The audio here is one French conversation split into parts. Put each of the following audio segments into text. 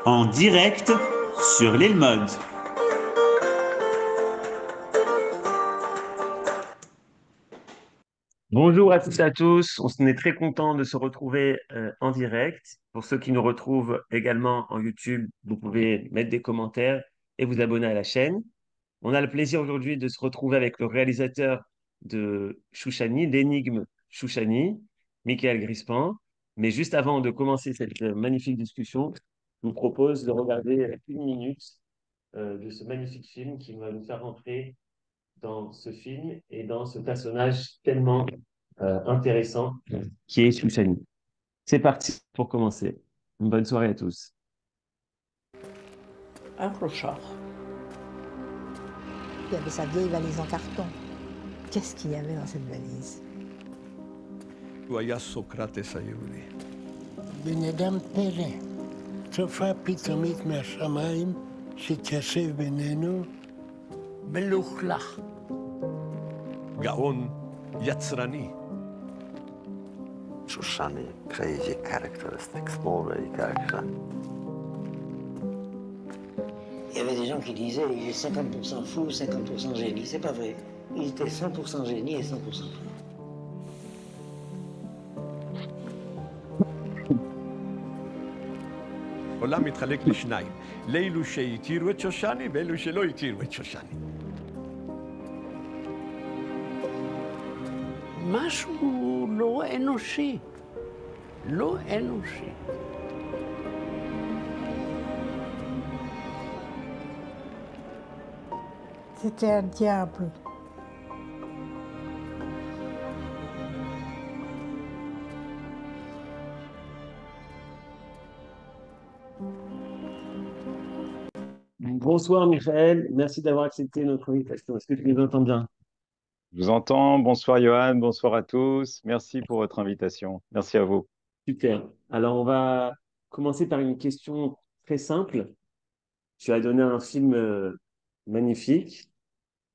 En direct sur l'île Mode. Bonjour à toutes et à tous, on est très content de se retrouver en direct. Pour ceux qui nous retrouvent également en YouTube, vous pouvez mettre des commentaires et vous abonner à la chaîne. On a le plaisir aujourd'hui de se retrouver avec le réalisateur de Chouchani, l'énigme Chouchani, Michael Grispan. Mais juste avant de commencer cette magnifique discussion, je vous propose de regarder une minute de ce magnifique film qui va nous faire rentrer dans ce film et dans ce personnage tellement intéressant qui est Chouchani. C'est parti pour commencer. Une bonne soirée à tous. Un clochard. Il y avait sa vieille valise en carton. Qu'est-ce qu'il y avait dans cette valise? הוא היה סוקרטס היהודי. בן אדם פלא. צופה פתאומית מהשמיים שהתיישב בינינו. מלוכלך. גאון יצרני. Shoshani, crazy characteristic, small very character. Il y avait des gens qui disaient il est 50% fou, 50% génie. C'est pas vrai. Il était 100% génie et 100% fou. עולם מתחלק לשניים, לאלו שהתירו את שושני ואלו שלא התירו את שושני. משהו לא אנושי. לא אנושי. C'était un diable. Bonsoir Michael, merci d'avoir accepté notre invitation. Est-ce que tu nous entends bien? Je vous entends. Bonsoir Johan, bonsoir à tous. Merci pour votre invitation. Merci à vous. Super. Alors on va commencer par une question très simple. Tu as donné un film magnifique,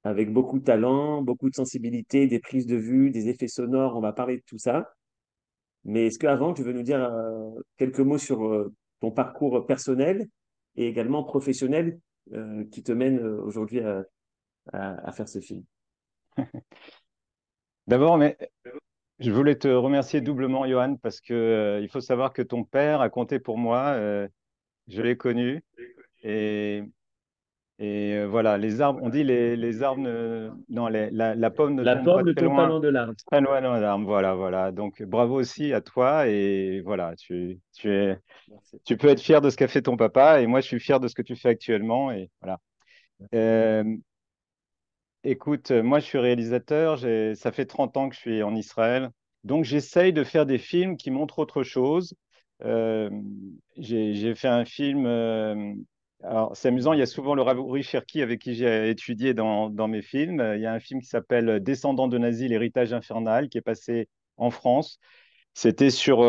avec beaucoup de talent, beaucoup de sensibilité, des prises de vue, des effets sonores. On va parler de tout ça. Mais est-ce qu'avant, tu veux nous dire quelques mots sur ton parcours personnel et également professionnel qui te mène aujourd'hui à faire ce film? D'abord, mais je voulais te remercier doublement, Johan, parce que il faut savoir que ton père a compté pour moi. Je l'ai connu et, voilà, les arbres. On dit les arbres, non, la pomme ne La tombe pas pomme ne très tombe pas loin. loin de l'arbre. Très loin dans l'arbre. Voilà, voilà. Donc bravo aussi à toi et voilà, Merci. tu peux être fier de ce qu'a fait ton papa et moi je suis fier de ce que tu fais actuellement et voilà. Euh, Écoute, moi je suis réalisateur, ça fait 30 ans que je suis en Israël, donc j'essaye de faire des films qui montrent autre chose. Euh, j'ai fait un film, alors c'est amusant, il y a souvent le Rav Uri Cherki avec qui j'ai étudié dans mes films. Il y a un film qui s'appelle Descendants de nazis, l'héritage infernal, qui est passé en France. C'était sur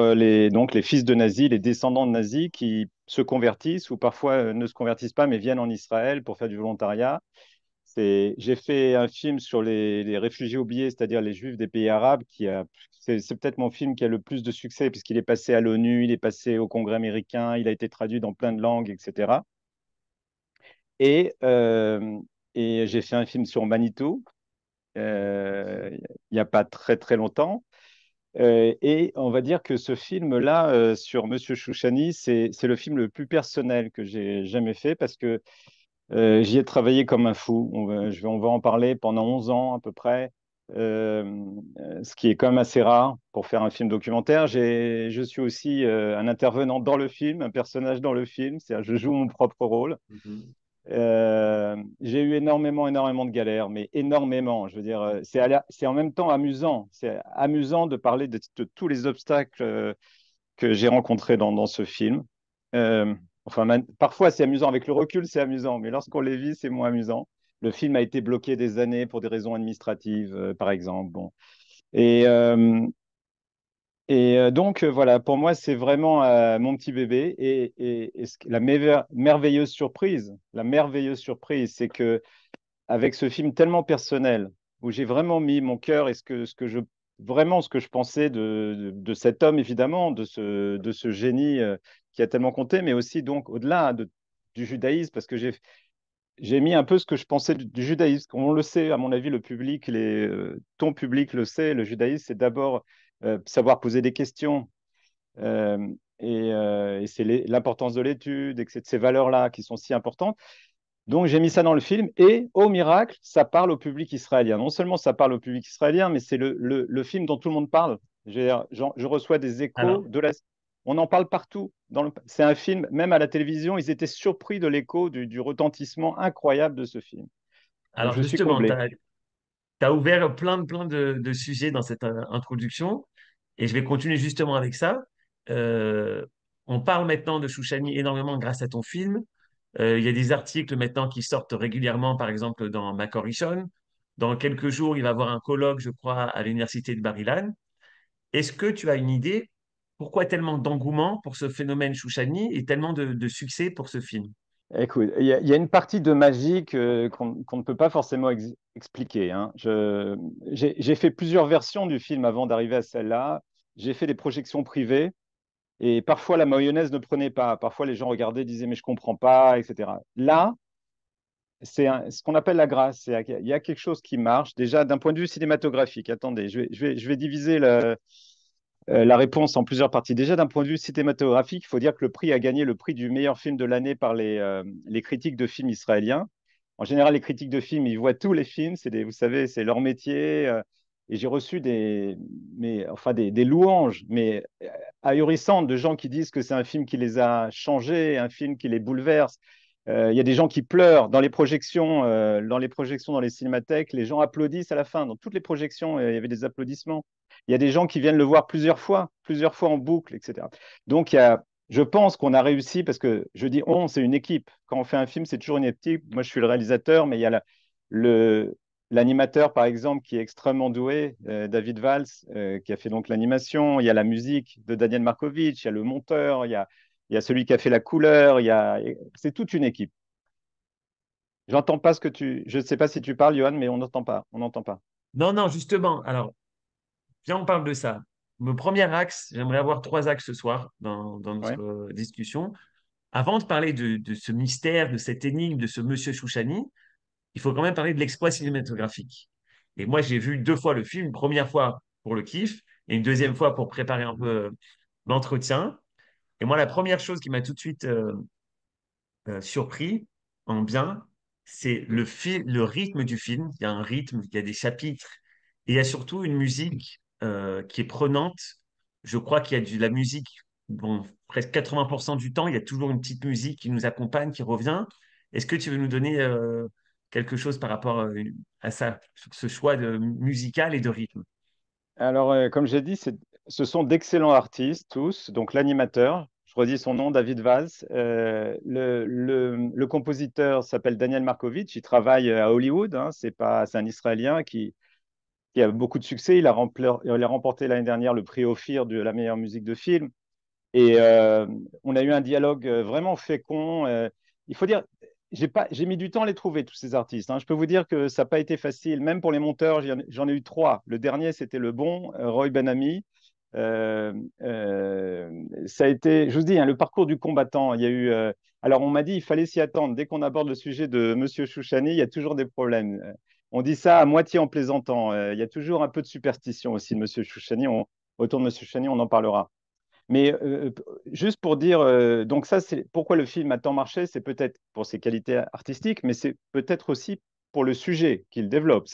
donc les fils de nazis, les descendants de nazis qui se convertissent ou parfois ne se convertissent pas mais viennent en Israël pour faire du volontariat. J'ai fait un film sur les réfugiés oubliés, c'est-à-dire les juifs des pays arabes, c'est peut-être mon film qui a le plus de succès, puisqu'il est passé à l'ONU, il est passé au Congrès américain, il a été traduit dans plein de langues, etc. Et, euh, et j'ai fait un film sur Manitou, il n'y a pas très très longtemps. Et on va dire que ce film-là, sur Monsieur Chouchani, c'est le film le plus personnel que j'ai jamais fait, parce que j'y ai travaillé comme un fou. On va en parler pendant 11 ans à peu près, ce qui est quand même assez rare pour faire un film documentaire. Je suis aussi un intervenant dans le film, un personnage dans le film, c'est-à-dire je joue mon propre rôle. Mhm. J'ai eu énormément de galères, mais énormément. Je veux dire, c'est en même temps amusant. C'est amusant de parler de tous les obstacles que j'ai rencontrés dans ce film. Euh, enfin, parfois c'est amusant, avec le recul c'est amusant, mais lorsqu'on les vit, c'est moins amusant. Le film a été bloqué des années pour des raisons administratives, par exemple. Bon. Et, euh, voilà, pour moi, c'est vraiment mon petit bébé. La merveilleuse surprise, c'est que avec ce film tellement personnel, où j'ai vraiment mis mon cœur et vraiment ce que je pensais de cet homme, évidemment, de ce génie qui a tellement compté, mais aussi donc au-delà du judaïsme, parce que j'ai mis un peu ce que je pensais du judaïsme. On le sait, à mon avis, le public, ton public le sait, le judaïsme, c'est d'abord savoir poser des questions. Euh, et c'est l'importance de l'étude, et que c'est de ces valeurs-là qui sont si importantes. Donc, j'ai mis ça dans le film. Et, au miracle, ça parle au public israélien. Non seulement ça parle au public israélien, mais c'est le film dont tout le monde parle. Je reçois des échos Alors, de la... On en parle partout. C'est un film, même à la télévision, ils étaient surpris de l'écho, du retentissement incroyable de ce film. Donc, alors je suis justement, tu comblé. as ouvert plein de sujets dans cette introduction et je vais continuer justement avec ça. Euh, on parle maintenant de Chouchani énormément grâce à ton film. Il y a des articles maintenant qui sortent régulièrement, par exemple dans Macorishon. Dans quelques jours, il va y avoir un colloque, je crois, à l'université de Bar-Ilan. Est-ce que tu as une idée pourquoi tellement d'engouement pour ce phénomène Chouchani et tellement de succès pour ce film? Écoute, il y a une partie de magie qu'on ne peut pas forcément expliquer, hein. J'ai fait plusieurs versions du film avant d'arriver à celle-là. J'ai fait des projections privées et parfois la mayonnaise ne prenait pas. Parfois les gens regardaient, disaient mais je comprends pas, etc. Là, ce qu'on appelle la grâce. Il y a quelque chose qui marche déjà d'un point de vue cinématographique. Attendez, je vais diviser la réponse en plusieurs parties. Déjà, d'un point de vue cinématographique, il faut dire que le prix a gagné le prix du meilleur film de l'année par les critiques de films israéliens. En général, les critiques de films, ils voient tous les films, vous savez, c'est leur métier. Et j'ai reçu des louanges, mais ahurissantes de gens qui disent que c'est un film qui les a changés, un film qui les bouleverse. Il y a des gens qui pleurent dans les cinémathèques, les gens applaudissent à la fin. Dans toutes les projections, il y avait des applaudissements. Il y a des gens qui viennent le voir plusieurs fois en boucle, etc. Donc, je pense qu'on a réussi parce que je dis on, c'est une équipe. Quand on fait un film, c'est toujours une équipe. Moi, je suis le réalisateur, mais il y a le, l'animateur, par exemple, qui est extrêmement doué, David Valls, qui a fait donc l'animation. Il y a la musique de Daniel Markovitch, il y a le monteur, il y a celui qui a fait la couleur. C'est toute une équipe. J'entends pas je ne sais pas si tu parles, Johan, mais on n'entend pas. On n'entend pas. Non, non, justement. Alors, viens, on parle de ça. Mon premier axe, j'aimerais avoir trois axes ce soir dans Ouais. notre discussion. Avant de parler de ce mystère, de cette énigme, de ce monsieur Chouchani, il faut quand même parler de l'exploit cinématographique. Et moi, j'ai vu deux fois le film, une première fois pour le kiff et une deuxième fois pour préparer un peu l'entretien. Et moi, la première chose qui m'a tout de suite surpris en bien, c'est le rythme du film. Il y a un rythme, il y a des chapitres, et il y a surtout une musique qui est prenante. Je crois qu'il y a de la musique, bon, presque 80% du temps, il y a toujours une petite musique qui nous accompagne, qui revient. Est-ce que tu veux nous donner quelque chose par rapport à ça, sur ce choix musical et de rythme? Alors, comme j'ai dit, ce sont d'excellents artistes tous. Donc, l'animateur, je redis son nom, David Valls. Le compositeur s'appelle Daniel Markovitch. Il travaille à Hollywood, hein. C'est un Israélien qui a beaucoup de succès. Il a remporté l'année dernière le prix Ophir de la meilleure musique de film. Et on a eu un dialogue vraiment fécond. Il faut dire, j'ai mis du temps à les trouver, tous ces artistes, hein. Je peux vous dire que ça n'a pas été facile, même pour les monteurs, j'en ai eu trois. Le dernier, c'était le bon, Roy Benami. Euh, Ça a été, je vous dis, hein, le parcours du combattant. Il y a eu, alors, on m'a dit il fallait s'y attendre. Dès qu'on aborde le sujet de Monsieur Chouchani, il y a toujours des problèmes. On dit ça à moitié en plaisantant. Il y a toujours un peu de superstition aussi de Monsieur Chouchani. Autour de Monsieur Chouchani, on en parlera. Mais juste pour dire, donc ça, c'est pourquoi le film a tant marché, c'est peut-être pour ses qualités artistiques, mais c'est peut-être aussi pour le sujet qu'il développe.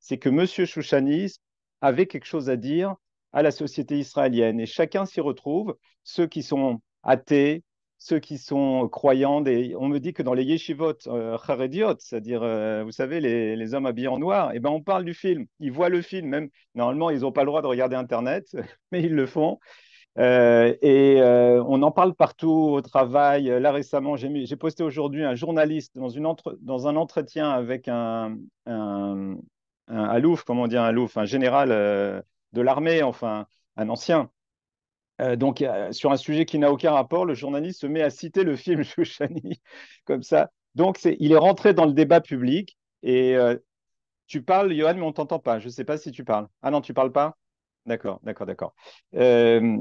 C'est que Monsieur Chouchani avait quelque chose à dire à la société israélienne et chacun s'y retrouve, ceux qui sont athées, ceux qui sont croyants. On me dit que dans les yeshivot harediot, c'est-à-dire, vous savez, les hommes habillés en noir, eh ben, on parle du film. Ils voient le film, même normalement, ils n'ont pas le droit de regarder Internet, mais ils le font. On en parle partout au travail. Là récemment, j'ai posté aujourd'hui un journaliste dans un entretien avec un alouf, comment on dit un alouf, un général de l'armée, enfin un ancien. Donc sur un sujet qui n'a aucun rapport, le journaliste se met à citer le film Chouchani comme ça. Donc il est rentré dans le débat public et tu parles, Johan, mais on t'entend pas. Je ne sais pas si tu parles. Ah non, tu parles pas? D'accord, d'accord, d'accord. Euh,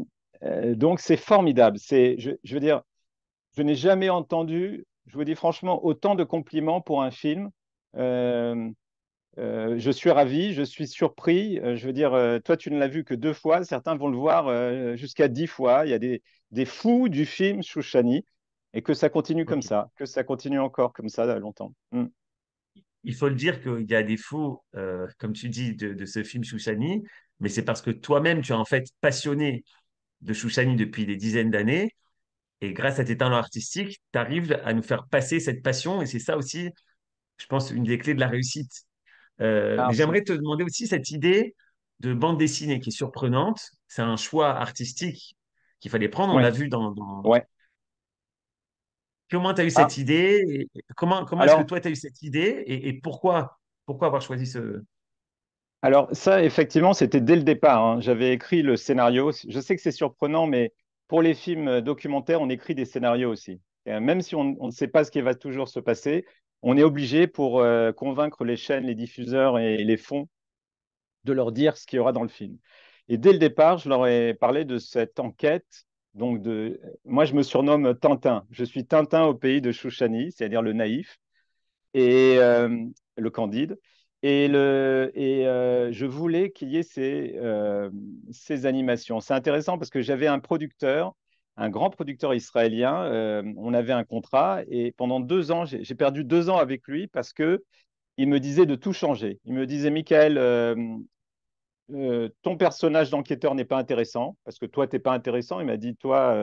Donc, c'est formidable. Je veux dire, je n'ai jamais entendu, je vous dis franchement, autant de compliments pour un film. Euh, je suis ravi, je suis surpris. Je veux dire, toi, tu ne l'as vu que 2 fois. Certains vont le voir jusqu'à 10 fois. Il y a des fous du film Chouchani et que ça continue comme Ok. ça, que ça continue encore comme ça longtemps. Mm. Il faut le dire qu'il y a des faux, comme tu dis, de ce film Chouchani, mais c'est parce que toi-même, tu es en fait passionné de Chouchani depuis des dizaines d'années. Et grâce à tes talents artistiques, tu arrives à nous faire passer cette passion. Et c'est ça aussi, je pense, une des clés de la réussite. Mais Merci. j'aimerais te demander aussi cette idée de bande dessinée qui est surprenante. C'est un choix artistique qu'il fallait prendre. On Oui, l'a vu dans... ouais. Comment tu as eu Ah, cette idée? Et comment est-ce que alors, toi, tu as eu cette idée? Et pourquoi avoir choisi ce... Alors ça, effectivement, c'était dès le départ, hein. J'avais écrit le scénario. Je sais que c'est surprenant, mais pour les films documentaires, on écrit des scénarios aussi. Et, même si on ne sait pas ce qui va toujours se passer, on est obligé pour convaincre les chaînes, les diffuseurs et les fonds de leur dire ce qu'il y aura dans le film. Et dès le départ, je leur ai parlé de cette enquête. Moi, je me surnomme Tintin. Je suis Tintin au pays de Chouchani, c'est-à-dire le naïf et le Candide. Je voulais qu'il y ait ces animations. C'est intéressant parce que j'avais un producteur, un grand producteur israélien. On avait un contrat et pendant 2 ans, j'ai perdu 2 ans avec lui parce que il me disait de tout changer. Il me disait, Michael, ton personnage d'enquêteur n'est pas intéressant parce que toi, tu n'es pas intéressant. Il m'a dit, toi,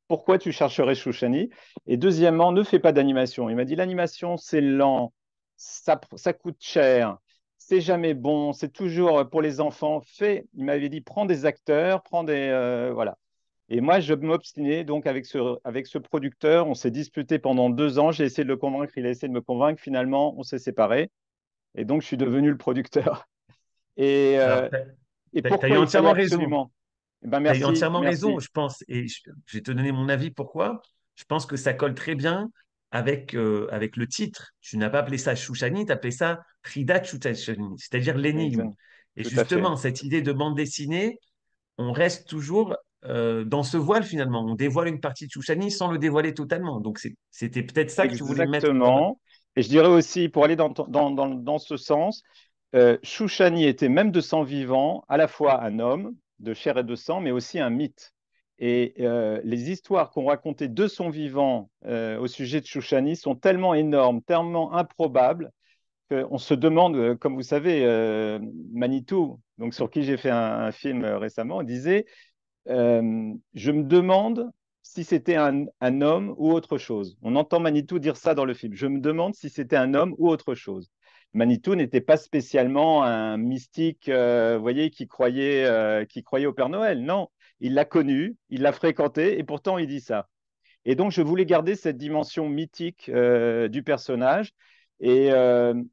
pourquoi tu chercherais Chouchani? Et deuxièmement, ne fais pas d'animation. Il m'a dit, l'animation, c'est lent, ça coûte cher, c'est jamais bon, c'est toujours pour les enfants. Il m'avait dit, prends des acteurs, voilà. Et moi, je m'obstinais donc avec ce producteur. On s'est disputé pendant 2 ans. J'ai essayé de le convaincre, il a essayé de me convaincre. Finalement, on s'est séparés. Et donc, je suis devenu le producteur. Et, Alors, euh, et tu as eu pourquoi il fallait entièrement raison. absolument? Eh ben, Tu as eu merci, entièrement raison, merci. je pense. Et je vais te donner mon avis pourquoi. Je pense que ça colle très bien avec le titre. Tu n'as pas appelé ça Chouchani, tu as appelé ça Frida Chouchani, c'est-à-dire l'énigme. Exact. Et Tout à fait. justement, cette idée de bande dessinée, on reste toujours dans ce voile finalement. On dévoile une partie de Chouchani sans le dévoiler totalement. Donc c'était peut-être ça que tu voulais mettre en avant. Exactement. Et je dirais aussi, pour aller dans ce sens, Shoushani était même de sang vivant, à la fois un homme de chair et de sang, mais aussi un mythe. Et les histoires qu'on racontait de son vivant au sujet de Shoushani sont tellement énormes, tellement improbables, qu'on se demande, comme vous savez, Manitou, donc sur qui j'ai fait un film récemment, disait je me demande si c'était un homme ou autre chose. On entend Manitou dire ça dans le film. Je me demande si c'était un homme ou autre chose. Manitou n'était pas spécialement un mystique, vous voyez, qui croyait au Père Noël. Non, il l'a connu, il l'a fréquenté, et pourtant il dit ça. Et donc, je voulais garder cette dimension mythique du personnage. Et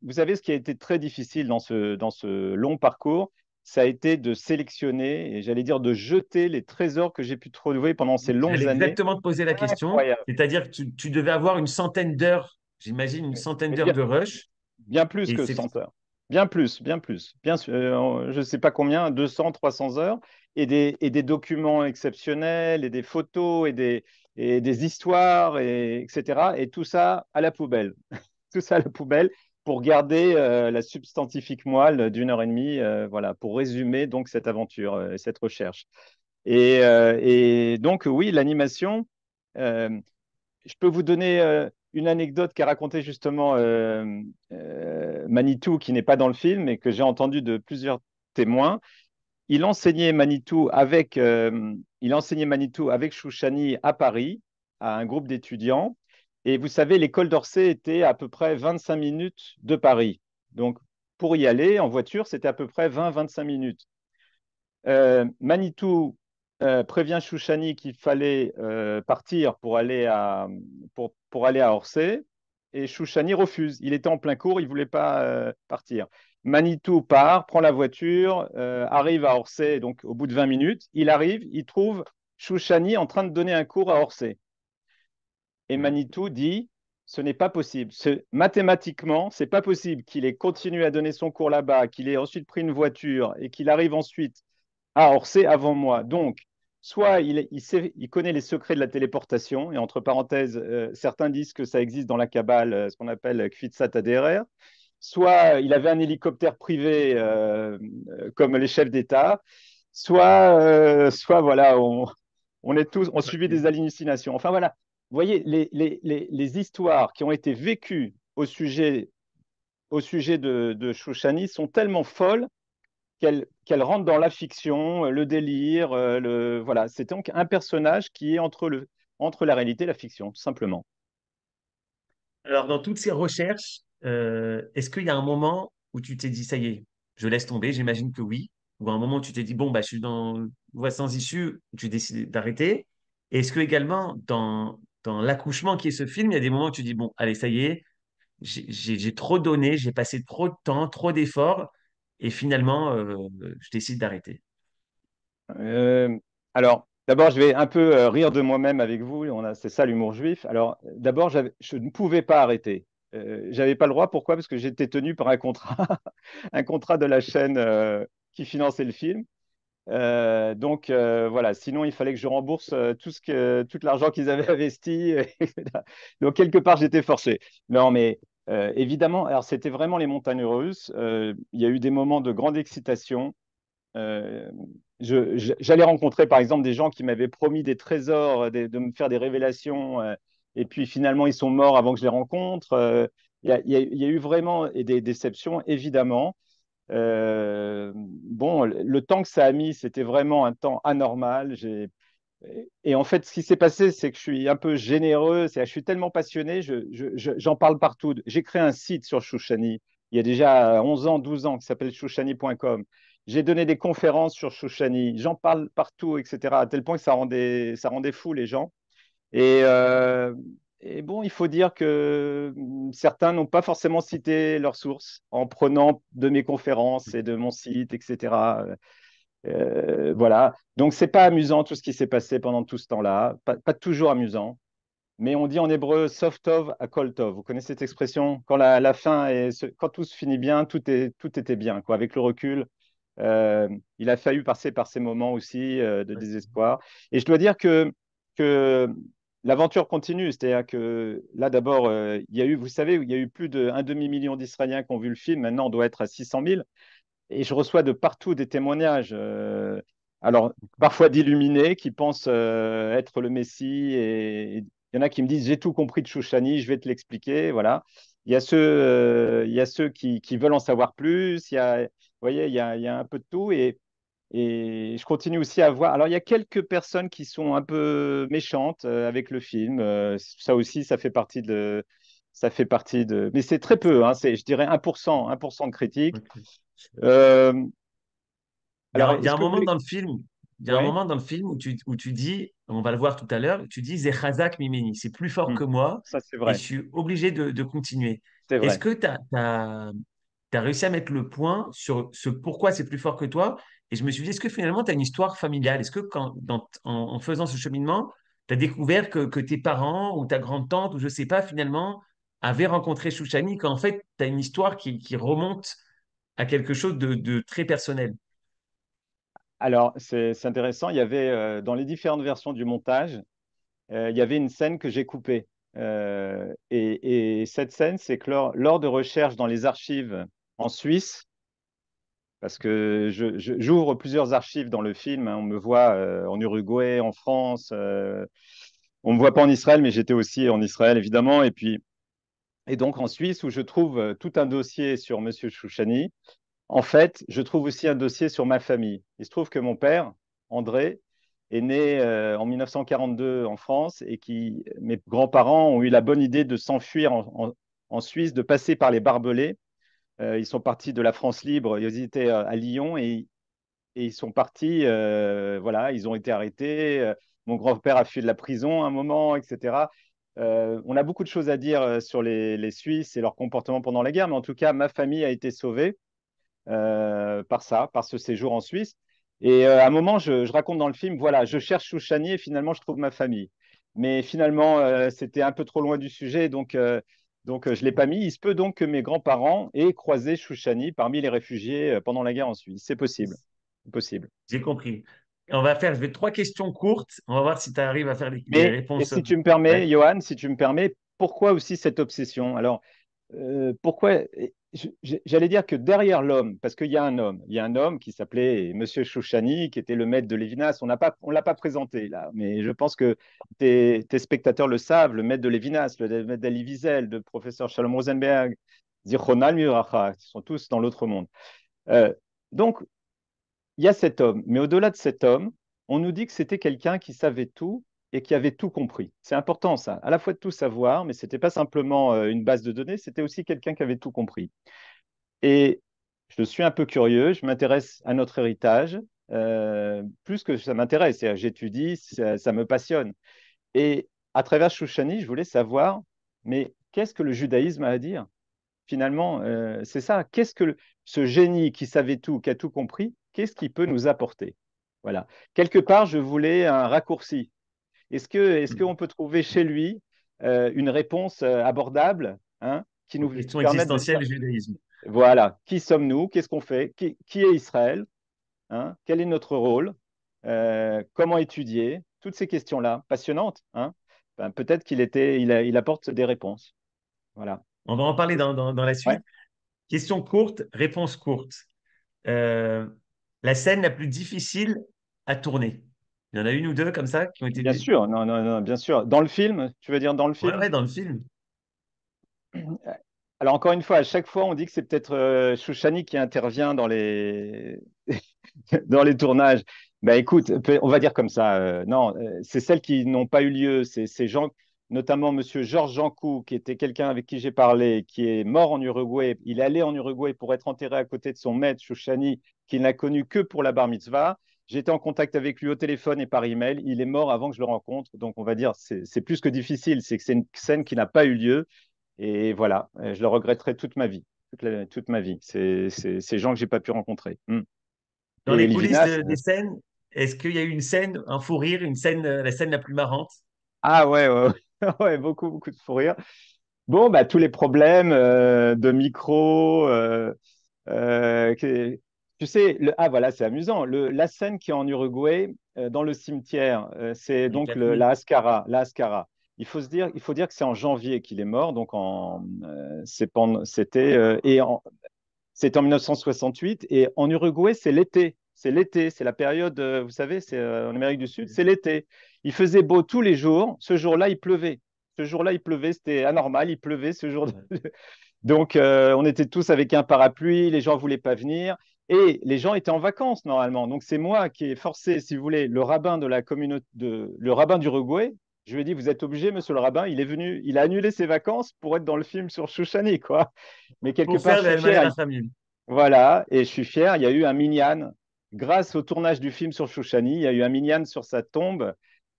vous savez, ce qui a été très difficile dans ce long parcours, ça a été de sélectionner et j'allais dire de jeter les trésors que j'ai pu trouver pendant ces J'allais longues années. exactement te poser la question, Incroyable. c'est-à-dire que tu devais avoir une centaine d'heures, j'imagine une centaine Mais d'heures bien, de rush. bien plus Et que c'est 100 heures. Bien plus, bien plus. Bien sûr, je ne sais pas combien, 200, 300 heures, et des documents exceptionnels, et des photos, et des histoires, etc. Et tout ça à la poubelle. Tout ça à la poubelle pour garder la substantifique moelle d'1 heure et demie, voilà, pour résumer donc cette aventure, cette recherche. Et donc, oui, l'animation, euh, je peux vous donner une anecdote qu'a racontée justement Manitou, qui n'est pas dans le film, et que j'ai entendu de plusieurs témoins. Il enseignait Manitou avec Chouchani à Paris, à un groupe d'étudiants. Et vous savez, l'école d'Orsay était à peu près 25 minutes de Paris. Donc, pour y aller en voiture, c'était à peu près 20-25 minutes. Manitou prévient Chouchani qu'il fallait partir pour aller à Orsay, et Chouchani refuse. Il était en plein cours, il ne voulait pas partir. Manitou part, prend la voiture, arrive à Orsay, donc au bout de 20 minutes, il arrive, il trouve Chouchani en train de donner un cours à Orsay. Et Manitou dit, ce n'est pas possible. Mathématiquement, c'est pas possible qu'il ait continué à donner son cours là-bas, qu'il ait ensuite pris une voiture et qu'il arrive ensuite à Orsay avant moi. Donc, soit il connaît les secrets de la téléportation, et entre parenthèses, certains disent que ça existe dans la Kabbale, ce qu'on appelle Kfitsat Aderer, soit il avait un hélicoptère privé comme les chefs d'État, soit voilà, on subit des hallucinations. Enfin voilà, vous voyez, les histoires qui ont été vécues au sujet de Shoushani sont tellement folles qu'elles rentrent dans la fiction, le délire, voilà. C'est donc un personnage qui est entre la réalité et la fiction, tout simplement. Alors, dans toutes ces recherches, est-ce qu'il y a un moment où tu t'es dit, ça y est, je laisse tomber? J'imagine que oui. Ou à un moment où tu t'es dit, bon, bah, je suis dans voie sans issue, où tu décides d'arrêter. Et est-ce que également, dans l'accouchement qui est ce film, il y a des moments où tu dis, bon, allez, ça y est, j'ai trop donné, j'ai passé trop de temps, trop d'efforts, et finalement, je décide d'arrêter. Euh, alors, d'abord, je vais un peu rire de moi-même avec vous. C'est ça l'humour juif. Alors, d'abord, je ne pouvais pas arrêter. J'avais pas le droit. Pourquoi? Parce que j'étais tenu par un contrat, un contrat de la chaîne qui finançait le film. Donc voilà, sinon il fallait que je rembourse tout l'argent qu'ils avaient investi. Donc quelque part j'étais forcé. Non mais évidemment, alors c'était vraiment les montagnes russes. Il y a eu des moments de grande excitation. Euh, J'allais rencontrer par exemple des gens qui m'avaient promis des trésors, de me faire des révélations, et puis finalement ils sont morts avant que je les rencontre. Il y a eu vraiment des déceptions évidemment. Bon, le temps que ça a mis, c'était vraiment un temps anormal. Et en fait, ce qui s'est passé, c'est que je suis un peu généreux. Je suis tellement passionné, j'en parle partout. J'ai créé un site sur Shoushani. Il y a déjà 11 ans, 12 ans, qui s'appelle shoushani.com. J'ai donné des conférences sur Shoushani. J'en parle partout, etc. À tel point que ça rendait fou les gens. Et, euh, et bon, il faut dire que certains n'ont pas forcément cité leurs sources en prenant de mes conférences et de mon site, etc. Voilà. Donc, c'est pas amusant tout ce qui s'est passé pendant tout ce temps-là. Pas toujours amusant. Mais on dit en hébreu sof tov à kol tov. Vous connaissez cette expression? Quand la fin quand tout se finit bien, tout était bien, quoi. Avec le recul, il a fallu passer par ces moments aussi de désespoir. Et je dois dire que l'aventure continue. C'est-à-dire que là, d'abord, il y a eu, vous savez, il y a eu plus d'un demi-million d'Israéliens qui ont vu le film. Maintenant, on doit être à 600 000. Et je reçois de partout des témoignages. Alors, parfois d'illuminés qui pensent être le Messie. Et il y en a qui me disent, j'ai tout compris de Chouchani, je vais te l'expliquer. Voilà. Il y a ceux qui veulent en savoir plus. Vous voyez, il y a un peu de tout. Et je continue aussi à voir. Alors, il y a quelques personnes qui sont un peu méchantes avec le film. Ça aussi, ça fait partie de. Mais c'est très peu, hein, je dirais 1% de critiques. Ok. Euh, Il y alors, a, il y a est-ce un que vous moment voulez. dans le film, il y a un Ouais, moment dans le film où tu dis, on va le voir tout à l'heure, tu dis Zechazak Mimeni, c'est plus fort hmm, que moi ça c'est et je vrai, suis obligé de continuer. c'est Est-ce vrai. que tu as réussi à mettre le point sur ce pourquoi c'est plus fort que toi? Et je me suis dit, est-ce que finalement tu as une histoire familiale? Est-ce que en faisant ce cheminement, tu as découvert que tes parents ou ta grande-tante ou je sais pas finalement avaient rencontré Chouchani, qu'en fait tu as une histoire qui remonte à quelque chose de très personnel? Alors, c'est intéressant. Il y avait dans les différentes versions du montage, il y avait une scène que j'ai coupée. Et cette scène, c'est que lors de recherches dans les archives en Suisse, parce que j'ouvre plusieurs archives dans le film, hein. On me voit en Uruguay, en France. On me voit pas en Israël, mais j'étais aussi en Israël, évidemment. Et donc en Suisse, où je trouve tout un dossier sur Monsieur Chouchani. En fait, je trouve aussi un dossier sur ma famille. Il se trouve que mon père, André, est né en 1942 en France et mes grands-parents ont eu la bonne idée de s'enfuir en Suisse, de passer par les barbelés. Ils sont partis de la France libre, ils étaient à Lyon et ils sont partis, voilà, ils ont été arrêtés. Mon grand-père a fui de la prison un moment, etc. On a beaucoup de choses à dire sur les Suisses et leur comportement pendant la guerre, mais en tout cas, ma famille a été sauvée par ça, par ce séjour en Suisse. Et à un moment, je raconte dans le film, voilà, je cherche Chouchani et finalement, je trouve ma famille. Mais finalement, c'était un peu trop loin du sujet, donc je ne l'ai pas mis. Il se peut donc que mes grands-parents aient croisé Chouchani parmi les réfugiés pendant la guerre en Suisse. C'est possible. C'est possible. J'ai compris. je vais 3 questions courtes. On va voir si tu arrives à faire les Mais, et réponses. si tu me permets, Ouais. Johan, si tu me permets, pourquoi aussi cette obsession? Alors, pourquoi j'allais dire que derrière l'homme, parce qu'il y a un homme, il y a un homme qui s'appelait Monsieur Chouchani, qui était le maître de Lévinas. On l'a pas présenté là, mais je pense que tes spectateurs le savent. Le maître de Lévinas, le maître d'Elie Wiesel, le professeur Shalom Rosenberg, Zichronal Miracha, ils sont tous dans l'autre monde. Euh, donc, il y a cet homme, mais au-delà de cet homme, on nous dit que c'était quelqu'un qui savait tout et qui avait tout compris. C'est important ça, à la fois de tout savoir, mais ce n'était pas simplement une base de données, c'était aussi quelqu'un qui avait tout compris. Et je suis un peu curieux, je m'intéresse à notre héritage, plus que ça m'intéresse, c'est-à-dire j'étudie, ça me passionne. Et à travers Shoushani, je voulais savoir, mais qu'est-ce que le judaïsme a à dire? Finalement, c'est ça. Ce génie qui savait tout, qui a tout compris, qu'est-ce qu'il peut nous apporter? Voilà. Quelque part, je voulais un raccourci. Est-ce qu'on peut trouver chez lui une réponse abordable, hein, qui Aux nous questions permette de existentielles dire, du judaïsme. voilà, qui sommes-nous? Qu'est-ce qu'on fait? Qui est Israël? Hein? Quel est notre rôle? Comment étudier? Toutes ces questions-là, passionnantes, hein? Ben, peut-être il apporte des réponses. Voilà. On va en parler dans la Ouais. suite. Question courte, réponse courte. Euh, la scène la plus difficile à tourner. Il y en a une ou deux comme ça qui ont été. Bien sûr, non, non, non, bien sûr. Dans le film, tu veux dire dans le Ouais, film? ouais, dans le film. Alors encore une fois, à chaque fois, on dit que c'est peut-être Chouchani qui intervient dans dans les tournages. Ben écoute, on va dire comme ça. Non, c'est celles qui n'ont pas eu lieu. C'est ces gens, notamment Monsieur Georges Jancoux, qui était quelqu'un avec qui j'ai parlé, qui est mort en Uruguay. Il est allé en Uruguay pour être enterré à côté de son maître Chouchani, qu'il n'a connu que pour la bar mitzvah. J'étais en contact avec lui au téléphone et par email. Il est mort avant que je le rencontre. Donc on va dire, c'est plus que difficile. C'est que c'est une scène qui n'a pas eu lieu. Et voilà, je le regretterai toute ma vie. Toute ma vie. C'est ces gens que j'ai pas pu rencontrer. Dans Et les coulisses Livinas, des scènes, est-ce qu'il y a eu une scène, un fou rire, une scène, la scène la plus marrante? ah ouais, ouais, ouais, ouais, beaucoup, beaucoup de fou rire. Bon, bah, tous les problèmes de micro. Tu sais, ah voilà, c'est amusant. La scène qui est en Uruguay, dans le cimetière, c'est Avec donc la fille. la Ascara. La Ascara. Il faut dire que c'est en janvier qu'il est mort, donc c'était en 1968. Et en Uruguay, c'est l'été. C'est l'été. C'est la période, vous savez, c'est en Amérique du Sud, c'est l'été. Il faisait beau tous les jours. Ce jour-là, il pleuvait. Ce jour-là, il pleuvait. C'était anormal. Il pleuvait ce jour. Ouais. Donc, on était tous avec un parapluie. Les gens ne voulaient pas venir. Et les gens étaient en vacances normalement. Donc, c'est moi qui ai forcé, si vous voulez, le rabbin de la communauté, le rabbin d'Uruguay. Je lui ai dit, vous êtes obligé, monsieur le rabbin. Il est venu, il a annulé ses vacances pour être dans le film sur Chouchani, quoi. Mais quelque Pour part, faire je le suis Almaner fier. à famille. Voilà, et je suis fier, il y a eu un minyan. Grâce au tournage du film sur Chouchani, il y a eu un minyan sur sa tombe,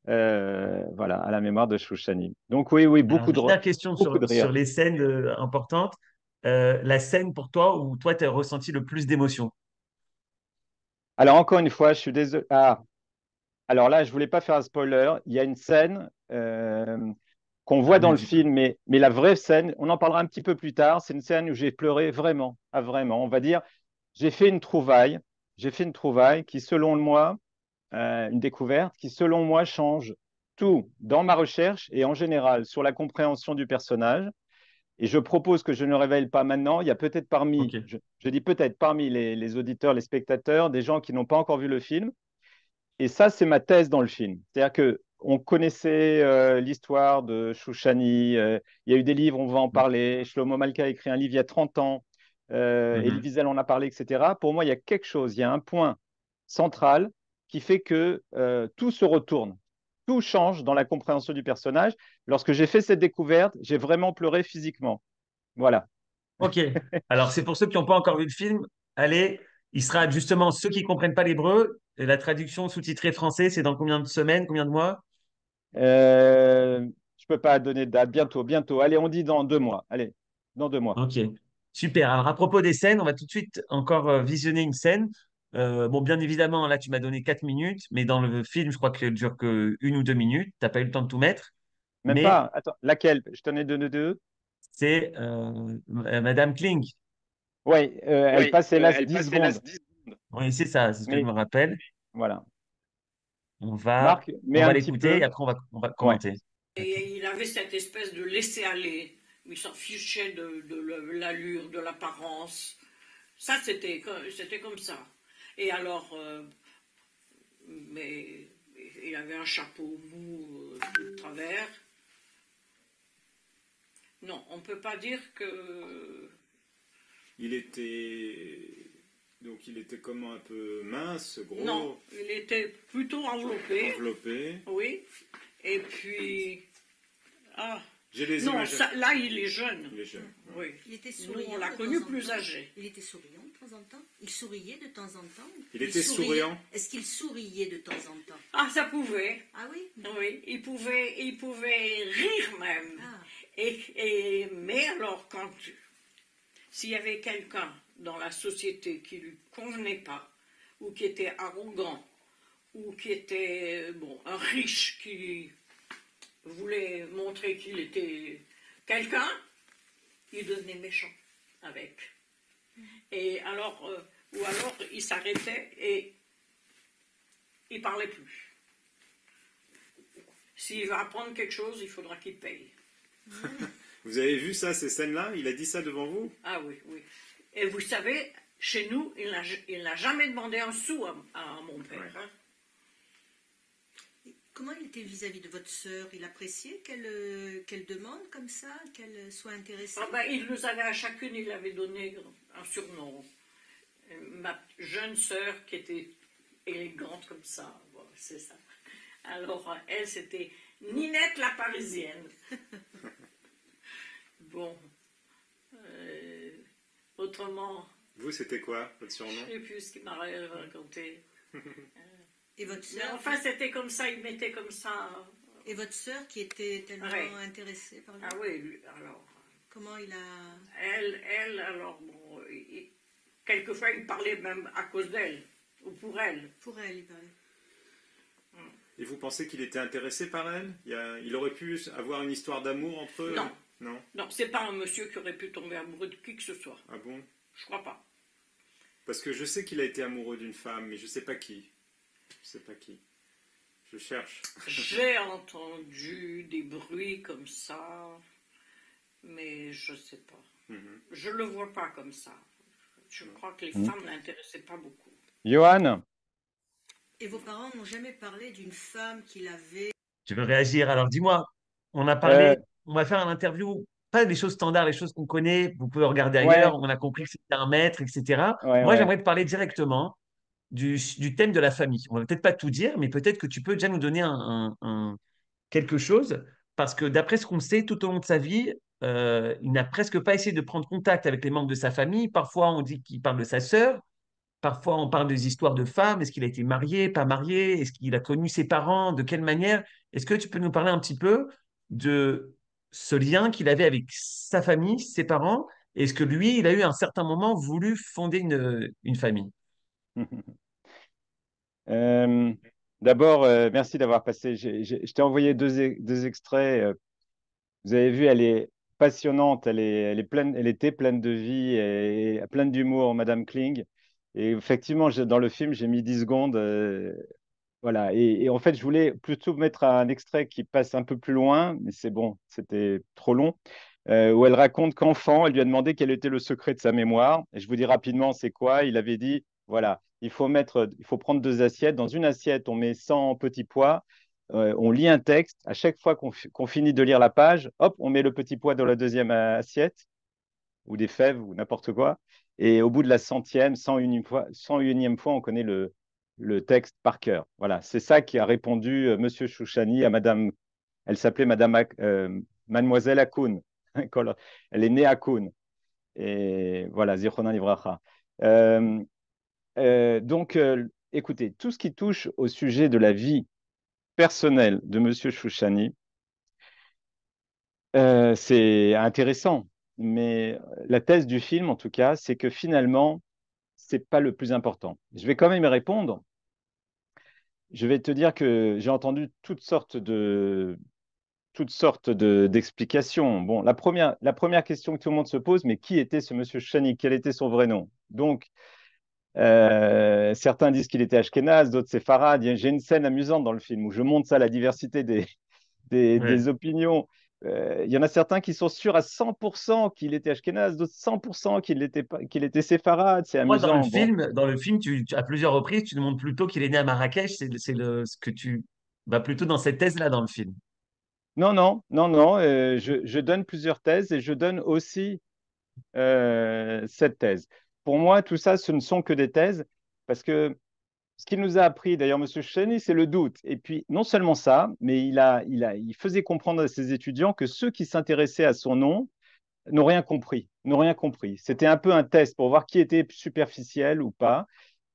voilà, à la mémoire de Chouchani. Donc oui, oui, Alors, dernière question beaucoup de sur rire. les scènes importantes. La scène pour toi où toi, tu as ressenti le plus d'émotion. Alors encore une fois, je suis désolé. Ah, alors là, je voulais pas faire un spoiler. Il y a une scène qu'on voit Ah, ne dans le le dis pas. film, mais la vraie scène, on en parlera un petit peu plus tard. C'est une scène où j'ai pleuré vraiment, ah, vraiment. On va dire, j'ai fait une trouvaille. J'ai fait une trouvaille qui, selon moi, une découverte qui, selon moi, change tout dans ma recherche et en général sur la compréhension du personnage. Et je propose que je ne révèle pas maintenant. Il y a peut-être Ok. je dis peut-être parmi les auditeurs, les spectateurs, des gens qui n'ont pas encore vu le film. Et ça, c'est ma thèse dans le film. C'est-à-dire que on connaissait l'histoire de Chouchani. Il y a eu des livres, on va en parler. Shlomo Malka a écrit un livre il y a 30 ans. Elie Mhm. Wiesel en a parlé, etc. Pour moi, il y a quelque chose, il y a un point central qui fait que tout se retourne. Tout change dans la compréhension du personnage. Lorsque j'ai fait cette découverte, j'ai vraiment pleuré physiquement. Voilà. Ok. Alors, c'est pour ceux qui n'ont pas encore vu le film. Allez, il sera justement ceux qui ne comprennent pas l'hébreu. Et la traduction sous-titrée français, c'est dans combien de semaines, combien de mois? Je peux pas donner de date. Bientôt, bientôt. Allez, on dit dans 2 mois. Allez, dans 2 mois. Ok. Super. Alors, à propos des scènes, on va tout de suite encore visionner une scène. Bon, bien évidemment, là, tu m'as donné 4 minutes, mais dans le film, je crois qu'il ne dure que 1 ou 2 minutes. Tu n'as pas eu le temps de tout mettre. Même Mais pas. Attends, laquelle? Je t'en ai donné deux. c'est Madame Kling. Oui, elle Oui, passe hélas elle 10 passe hélas secondes. 10 secondes. Oui, c'est ça, c'est ce que je Mais me rappelle. voilà. Marc, mets On va un petit l'écouter et peu. après on va Ouais. commenter. Et il avait cette espèce de laisser-aller. Il s'en fichait de l'allure, de l'apparence. Ça, c'était comme ça. Et alors, mais il avait un chapeau mou tout de travers. Non, on ne peut pas dire que... Il était. Donc il était comment, un peu mince, gros, Non, il était plutôt enveloppé. enveloppé. Oui. Et puis... Ah, J'ai les non, images. là, il est jeune. Il est jeune. Oui. Il était Nous, souriant. on l'a de connu temps en plus temps. âgé. Il était souriant de temps en temps. Il souriait de temps en temps. Il était souriant. Est-ce qu'il souriait de temps en temps? Ah, ça pouvait. Ah oui? Oui, il pouvait rire même. Ah. Mais alors, s'il y avait quelqu'un dans la société qui lui convenait pas, ou qui était arrogant, ou qui était un riche qui voulait montrer qu'il était quelqu'un, il devenait méchant avec. Et alors, ou alors il s'arrêtait et il parlait plus. S'il veut apprendre quelque chose, il faudra qu'il paye. Vous avez vu ça, ces scènes-là? Il a dit ça devant vous? Ah oui, oui. Et vous savez, chez nous, il n'a jamais demandé un sou à mon père. Ouais. Hein. Comment il était vis-à-vis de votre sœur? Il appréciait qu'elle demande comme ça, qu'elle soit intéressée? Ah ben, il nous avait à chacune, il avait donné un surnom. Ma jeune sœur qui était élégante comme ça, voilà, c'est ça. Alors, elle, c'était Ninette la Parisienne. Bon. Autrement, Vous, c'était quoi, votre surnom? je ne sais plus ce qu'il m'a raconté. Et votre Mais sœur, enfin, c'était comme ça, il mettait comme ça. et votre sœur qui était tellement Ouais. intéressée par lui, Ah oui, alors. comment il a... Elle, alors, quelquefois, il parlait même à cause d'elle, ou pour elle. Pour elle, il parlait. Et vous pensez qu'il était intéressé par elle? Il aurait pu avoir une histoire d'amour entre eux? Non. Non? Non, c'est pas un monsieur qui aurait pu tomber amoureux de qui que ce soit. Ah bon? Je crois pas. Parce que je sais qu'il a été amoureux d'une femme, mais je sais pas qui. Je sais pas qui. Je cherche. J'ai entendu des bruits comme ça, mais je sais pas. Mhm. Je le vois pas comme ça. Je crois que les Mhm. femmes l'intéressaient pas beaucoup. Johan, Et vos parents n'ont jamais parlé d'une femme qu'il avait... Tu veux réagir? Alors dis-moi, on a euh, parlé, on va faire un interview, pas des choses standards, les choses qu'on connaît, vous pouvez regarder ouais, ailleurs, on a compris que c'était un maître, etc. ouais, Moi, ouais. j'aimerais te parler directement du thème de la famille. On va peut-être pas tout dire, mais peut-être que tu peux déjà nous donner quelque chose, parce que d'après ce qu'on sait, tout au long de sa vie, il n'a presque pas essayé de prendre contact avec les membres de sa famille. Parfois, on dit qu'il parle de sa sœur, parfois, on parle des histoires de femmes. Est-ce qu'il a été marié, pas marié? Est-ce qu'il a connu ses parents? De quelle manière? Est-ce que tu peux nous parler un petit peu de ce lien qu'il avait avec sa famille, ses parents? Est-ce que lui, il a eu à un certain moment voulu fonder une famille? Euh, D'abord, merci d'avoir passé. Je t'ai envoyé deux extraits. Vous avez vu, elle est passionnante, elle est pleine, elle était pleine de vie et pleine d'humour, Madame Kling. Et effectivement, dans le film, j'ai mis 10 secondes. Voilà. Et en fait, je voulais plutôt mettre un extrait qui passe un peu plus loin, mais c'est bon, c'était trop long, où elle raconte qu'enfant, elle lui a demandé quel était le secret de sa mémoire. Et je vous dis rapidement, c'est quoi? Il avait dit, voilà, il faut prendre deux assiettes. Dans une assiette, on met 100 petits pois. On lit un texte. À chaque fois qu'on finit de lire la page, hop, on met le petit pois dans la deuxième assiette, ou des fèves, ou n'importe quoi. Et au bout de la centième, 101e fois, on connaît le texte par cœur. Voilà, c'est ça qui a répondu Monsieur Chouchani à Madame. Elle s'appelait Mademoiselle Akoun. Elle est née à Akoun. Et voilà, Zichronan Livracha. Écoutez, tout ce qui touche au sujet de la vie personnelle de Monsieur Chouchani, c'est intéressant. Mais la thèse du film, en tout cas, c'est que finalement, c'est pas le plus important. Je vais quand même y répondre. Je vais te dire que j'ai entendu d'explications. Bon, la première question que tout le monde se pose, mais qui était ce monsieur Chani? Quel était son vrai nom? Donc, Certains disent qu'il était ashkénaze, d'autres séfarade. J'ai une scène amusante dans le film où je montre ça, la diversité Ouais. des opinions. Il y en a certains qui sont sûrs à 100% qu'il était ashkénaze, d'autres 100% qu'il était séfarade. C'est Moi, amusant. Bon, dans le film, à plusieurs reprises, tu nous montres plutôt qu'il est né à Marrakech. Ce que tu vas plutôt dans cette thèse-là dans le film. non, non, non, non. Je donne plusieurs thèses et je donne aussi cette thèse. Pour moi, tout ça, ce ne sont que des thèses parce que ce qu'il nous a appris, d'ailleurs, M. Cheni, c'est le doute. Et puis, non seulement ça, mais il faisait comprendre à ses étudiants que ceux qui s'intéressaient à son nom n'ont rien compris, n'ont rien compris. C'était un peu un test pour voir qui était superficiel ou pas.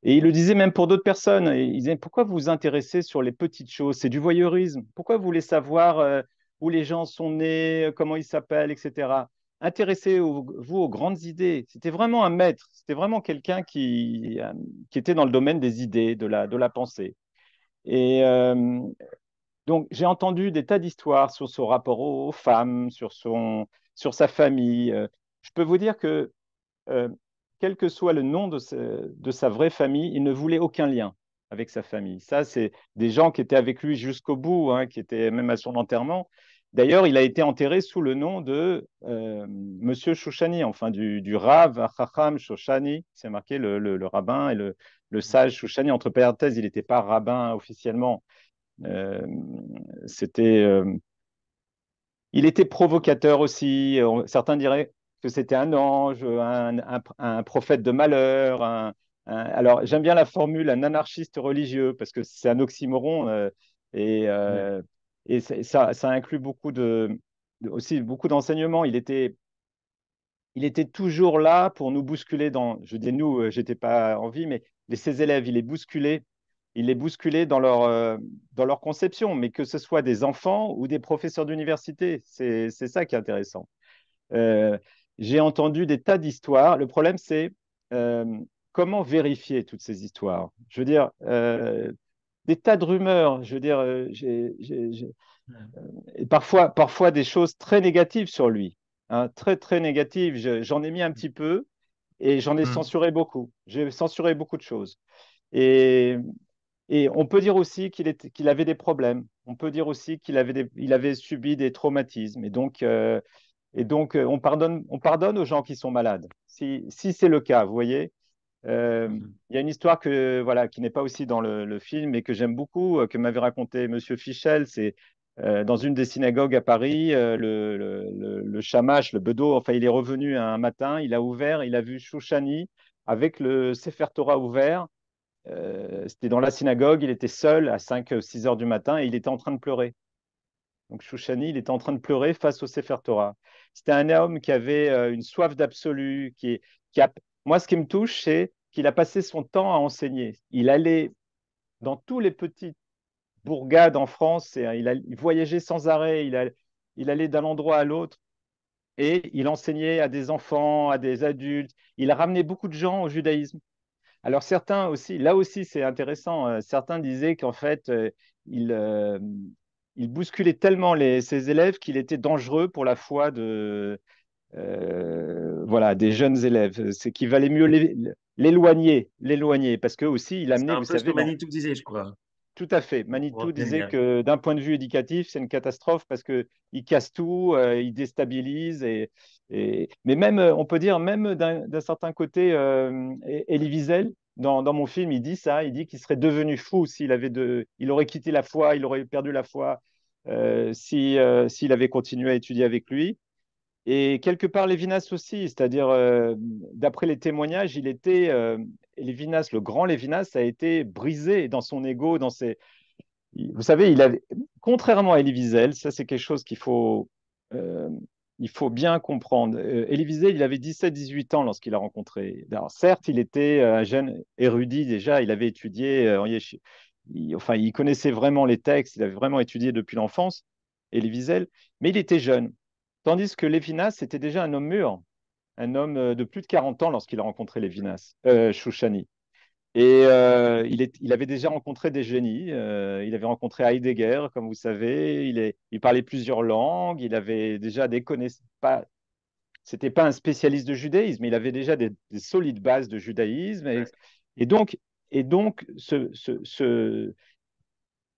Et il le disait même pour d'autres personnes. Et il disait, pourquoi vous vous intéressez sur les petites choses? C'est du voyeurisme. Pourquoi vous voulez savoir où les gens sont nés, comment ils s'appellent, etc. Intéressez-vous aux grandes idées. C'était vraiment un maître. C'était vraiment quelqu'un qui était dans le domaine des idées, de la pensée. Et donc, j'ai entendu des tas d'histoires sur son rapport aux femmes, sur sa famille. Je peux vous dire que euh, quel que soit le nom de sa vraie famille, il ne voulait aucun lien avec sa famille. Ça, c'est des gens qui étaient avec lui jusqu'au bout, hein, qui étaient même à son enterrement. D'ailleurs, il a été enterré sous le nom de Monsieur Shouchani, enfin du Rav Chacham Shouchani. C'est marqué le rabbin et le sage Shouchani. Entre parenthèses, il n'était pas rabbin officiellement. Euh, c'était Il était provocateur aussi. Certains diraient que c'était un ange, un prophète de malheur. Alors, j'aime bien la formule, un anarchiste religieux, parce que c'est un oxymoron et, Ouais. euh, et ça inclut aussi beaucoup d'enseignements. Il était toujours là pour nous bousculer je dis nous, j'étais pas en vie, mais ses élèves, il les bousculait dans leur conception, mais que ce soit des enfants ou des professeurs d'université, c'est ça qui est intéressant. Euh, j'ai entendu des tas d'histoires. Le problème, c'est euh, comment vérifier toutes ces histoires. Je veux dire, des tas de rumeurs. Je veux dire, et parfois des choses très négatives sur lui, hein, très très négatives. J'en ai mis un petit peu et j'en ai Hmm. censuré beaucoup. J'ai censuré beaucoup de choses. Et, et on peut dire aussi qu'il avait des problèmes. On peut dire aussi il avait subi des traumatismes. On pardonne aux gens qui sont malades. Si c'est le cas, vous voyez. Mhm. Il y a une histoire voilà, qui n'est pas aussi dans le film, mais que j'aime beaucoup, que m'avait raconté Monsieur Fichel. C'est dans une des synagogues à Paris, le shamash, le bedeau, enfin, il est revenu un matin, il a ouvert, il a vu Shouchani avec le Sefer Torah ouvert. C'était dans la synagogue, il était seul à 5 6 heures du matin et il était en train de pleurer. Donc Shouchani, il était en train de pleurer face au Sefer Torah. C'était un homme qui avait une soif d'absolu, qui a... Moi, ce qui me touche, c'est qu'il a passé son temps à enseigner. Il allait dans tous les petites bourgades en France, il voyageait sans arrêt, il allait d'un endroit à l'autre et il enseignait à des enfants, à des adultes. Il a ramené beaucoup de gens au judaïsme. Alors certains aussi, là aussi c'est intéressant, certains disaient qu'en fait, il, euh, il bousculait tellement ses élèves qu'il était dangereux pour la foi voilà, des jeunes élèves. C'est qu'il valait mieux l'éloigner, parce que aussi il C'est amenait, un vous peu ce que savez, Manitou disait, je crois. tout à fait. Pour Manitou disait retenir. que d'un point de vue éducatif, c'est une catastrophe parce que il casse tout, il déstabilise mais même, on peut dire même d'un certain côté, Elie Wiesel, dans mon film, il dit ça, il dit qu'il serait devenu fou il aurait quitté la foi, il aurait perdu la foi s'il avait continué à étudier avec lui. Et quelque part, Lévinas aussi, c'est-à-dire, d'après les témoignages, Lévinas, le grand Lévinas, a été brisé dans son ego, vous savez, contrairement à Elie Wiesel, ça c'est quelque chose euh, il faut bien comprendre. Elie Wiesel, il avait 17 18 ans lorsqu'il a rencontré. Alors, certes, il était un jeune érudit déjà, il avait étudié en yeshiva. Enfin, il connaissait vraiment les textes, il avait vraiment étudié depuis l'enfance, Elie Wiesel, mais il était jeune. Tandis que Lévinas, c'était déjà un homme mûr, un homme de plus de 40 ans lorsqu'il a rencontré Shouchani. Et il avait déjà rencontré des génies. Il avait rencontré Heidegger, comme vous savez. Il parlait plusieurs langues. Il avait déjà des connaissances. C'était pas un spécialiste de judaïsme, mais il avait déjà des solides bases de judaïsme. Ouais. Et donc,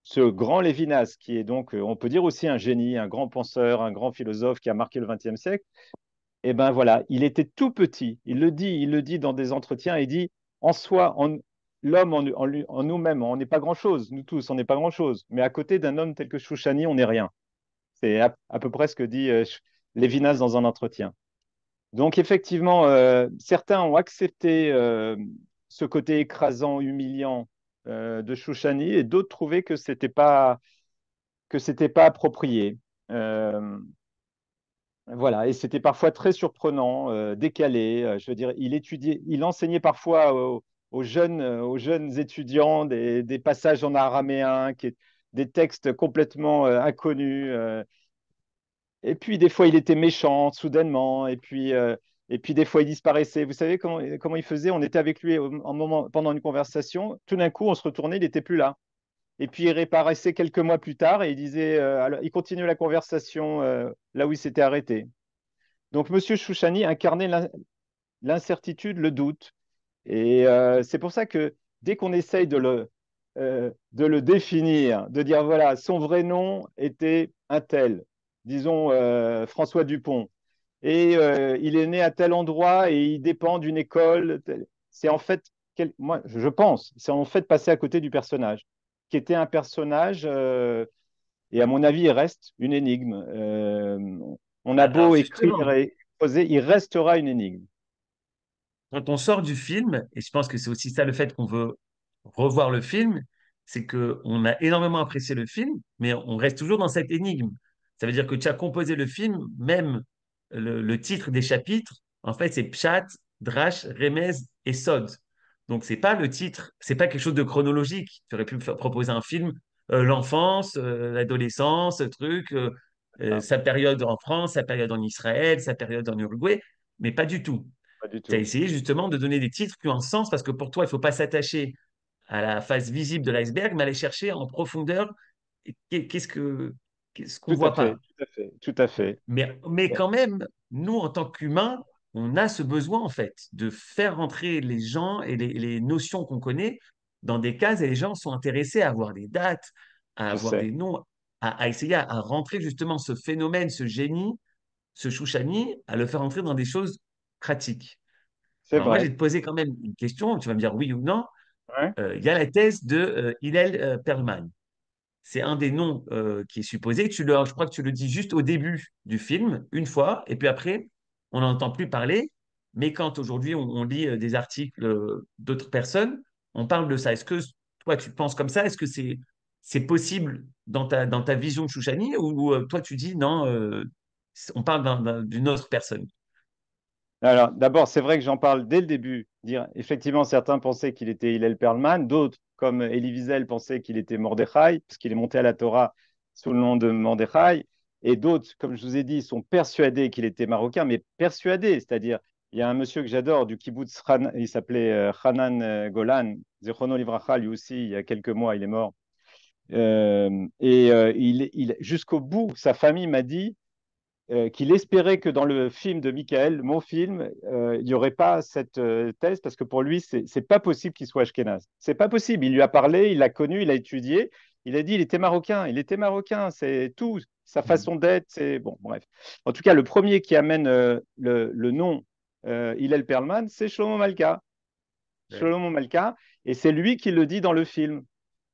ce grand Lévinas, qui est donc, on peut dire aussi un génie, un grand penseur, un grand philosophe qui a marqué le XXe siècle, eh ben voilà, il était tout petit. Il le dit dans des entretiens. Il dit en soi, l'homme en nous-mêmes, on n'est pas grand-chose. Nous tous, on n'est pas grand-chose. Mais à côté d'un homme tel que Chouchani, on n'est rien. C'est à peu près ce que dit Lévinas dans un entretien. Donc effectivement, certains ont accepté ce côté écrasant, humiliant de Chouchani, et d'autres trouvaient que c'était pas approprié. Euh, voilà, et c'était parfois très surprenant, décalé. Je veux dire, il enseignait parfois aux jeunes étudiants des passages en araméen, des textes complètement inconnus. Et puis des fois, il était méchant soudainement, et puis des fois, il disparaissait. Vous savez comment il faisait? On était avec lui pendant une conversation. Tout d'un coup, on se retournait, il n'était plus là. Et puis il réapparaissait quelques mois plus tard et il disait, alors, il continuait la conversation là où il s'était arrêté. Donc, Monsieur Chouchani incarnait l'incertitude, le doute. Et c'est pour ça que dès qu'on essaye de le définir, de dire, voilà, son vrai nom était un tel, disons François Dupont, et il est né à tel endroit et il dépend d'une école, c'est en fait, moi, je pense, c'est en fait passer à côté du personnage, qui était un personnage, et à mon avis, il reste une énigme. On a Alors beau écrire justement, et poser, il restera une énigme. quand on sort du film, et je pense que c'est aussi ça le fait qu'on veut revoir le film, c'est que on a énormément apprécié le film, mais on reste toujours dans cette énigme. Ça veut dire que tu as composé le film, même le titre des chapitres, en fait, c'est Pshat, Drash, Remez et Sod. Donc, c'est pas le titre, c'est pas quelque chose de chronologique. Tu aurais pu proposer un film, l'enfance, l'adolescence, sa période en France, sa période en Israël, sa période en Uruguay, mais pas du tout. Pas du Tu as tout. essayé justement de donner des titres qui ont un sens parce que pour toi, il ne faut pas s'attacher à la face visible de l'iceberg, mais aller chercher en profondeur qu'est-ce qu'on ne Tout à voit fait, pas. tout à fait, tout à fait. Mais quand même, nous, en tant qu'humains, on a ce besoin, en fait, de faire rentrer les gens et les notions qu'on connaît dans des cases et les gens sont intéressés à avoir des dates, à Je avoir sais, des noms, à essayer à rentrer justement ce phénomène, ce génie, ce chouchani, à le faire rentrer dans des choses pratiques. c'est Alors moi, je vrai. vais te poser quand même une question, tu vas me dire oui ou non. Ouais. Il y a la thèse de Hillel Perlman. C'est un des noms qui est supposé. Je crois que tu le dis juste au début du film, une fois, et puis après, on n'en entend plus parler. Mais quand aujourd'hui on lit des articles d'autres personnes, on parle de ça. Est-ce que toi, tu penses comme ça? Est-ce que c'est possible dans ta vision de Chouchani ou toi, tu dis non, on parle d'une autre personne? Alors, d'abord, c'est vrai que j'en parle dès le début. Dire, effectivement, certains pensaient qu'il était Hillel Perlman, d'autres, comme Elie Wiesel, pensaient qu'il était Mordechai, parce qu'il est monté à la Torah sous le nom de Mordechai. Et d'autres, comme je vous ai dit, sont persuadés qu'il était marocain, mais persuadés, c'est-à-dire, il y a un monsieur que j'adore du kibbutz, il s'appelait Hanan Golan, Zechono Livracha, lui aussi, il y a quelques mois, il est mort. Jusqu'au bout, sa famille m'a dit qu'il espérait que dans le film de Michael, mon film, il n'y aurait pas cette thèse parce que pour lui, c'est pas possible qu'il soit ashkénaze. C'est pas possible. Il lui a parlé, il l'a connu, il a étudié. Il a dit il était marocain. Il était marocain. C'est tout. Sa façon d'être, c'est bon. Bref. En tout cas, le premier qui amène le nom Hillel Perlman, c'est Shlomo Malka. Ouais. Shlomo Malka, et c'est lui qui le dit dans le film.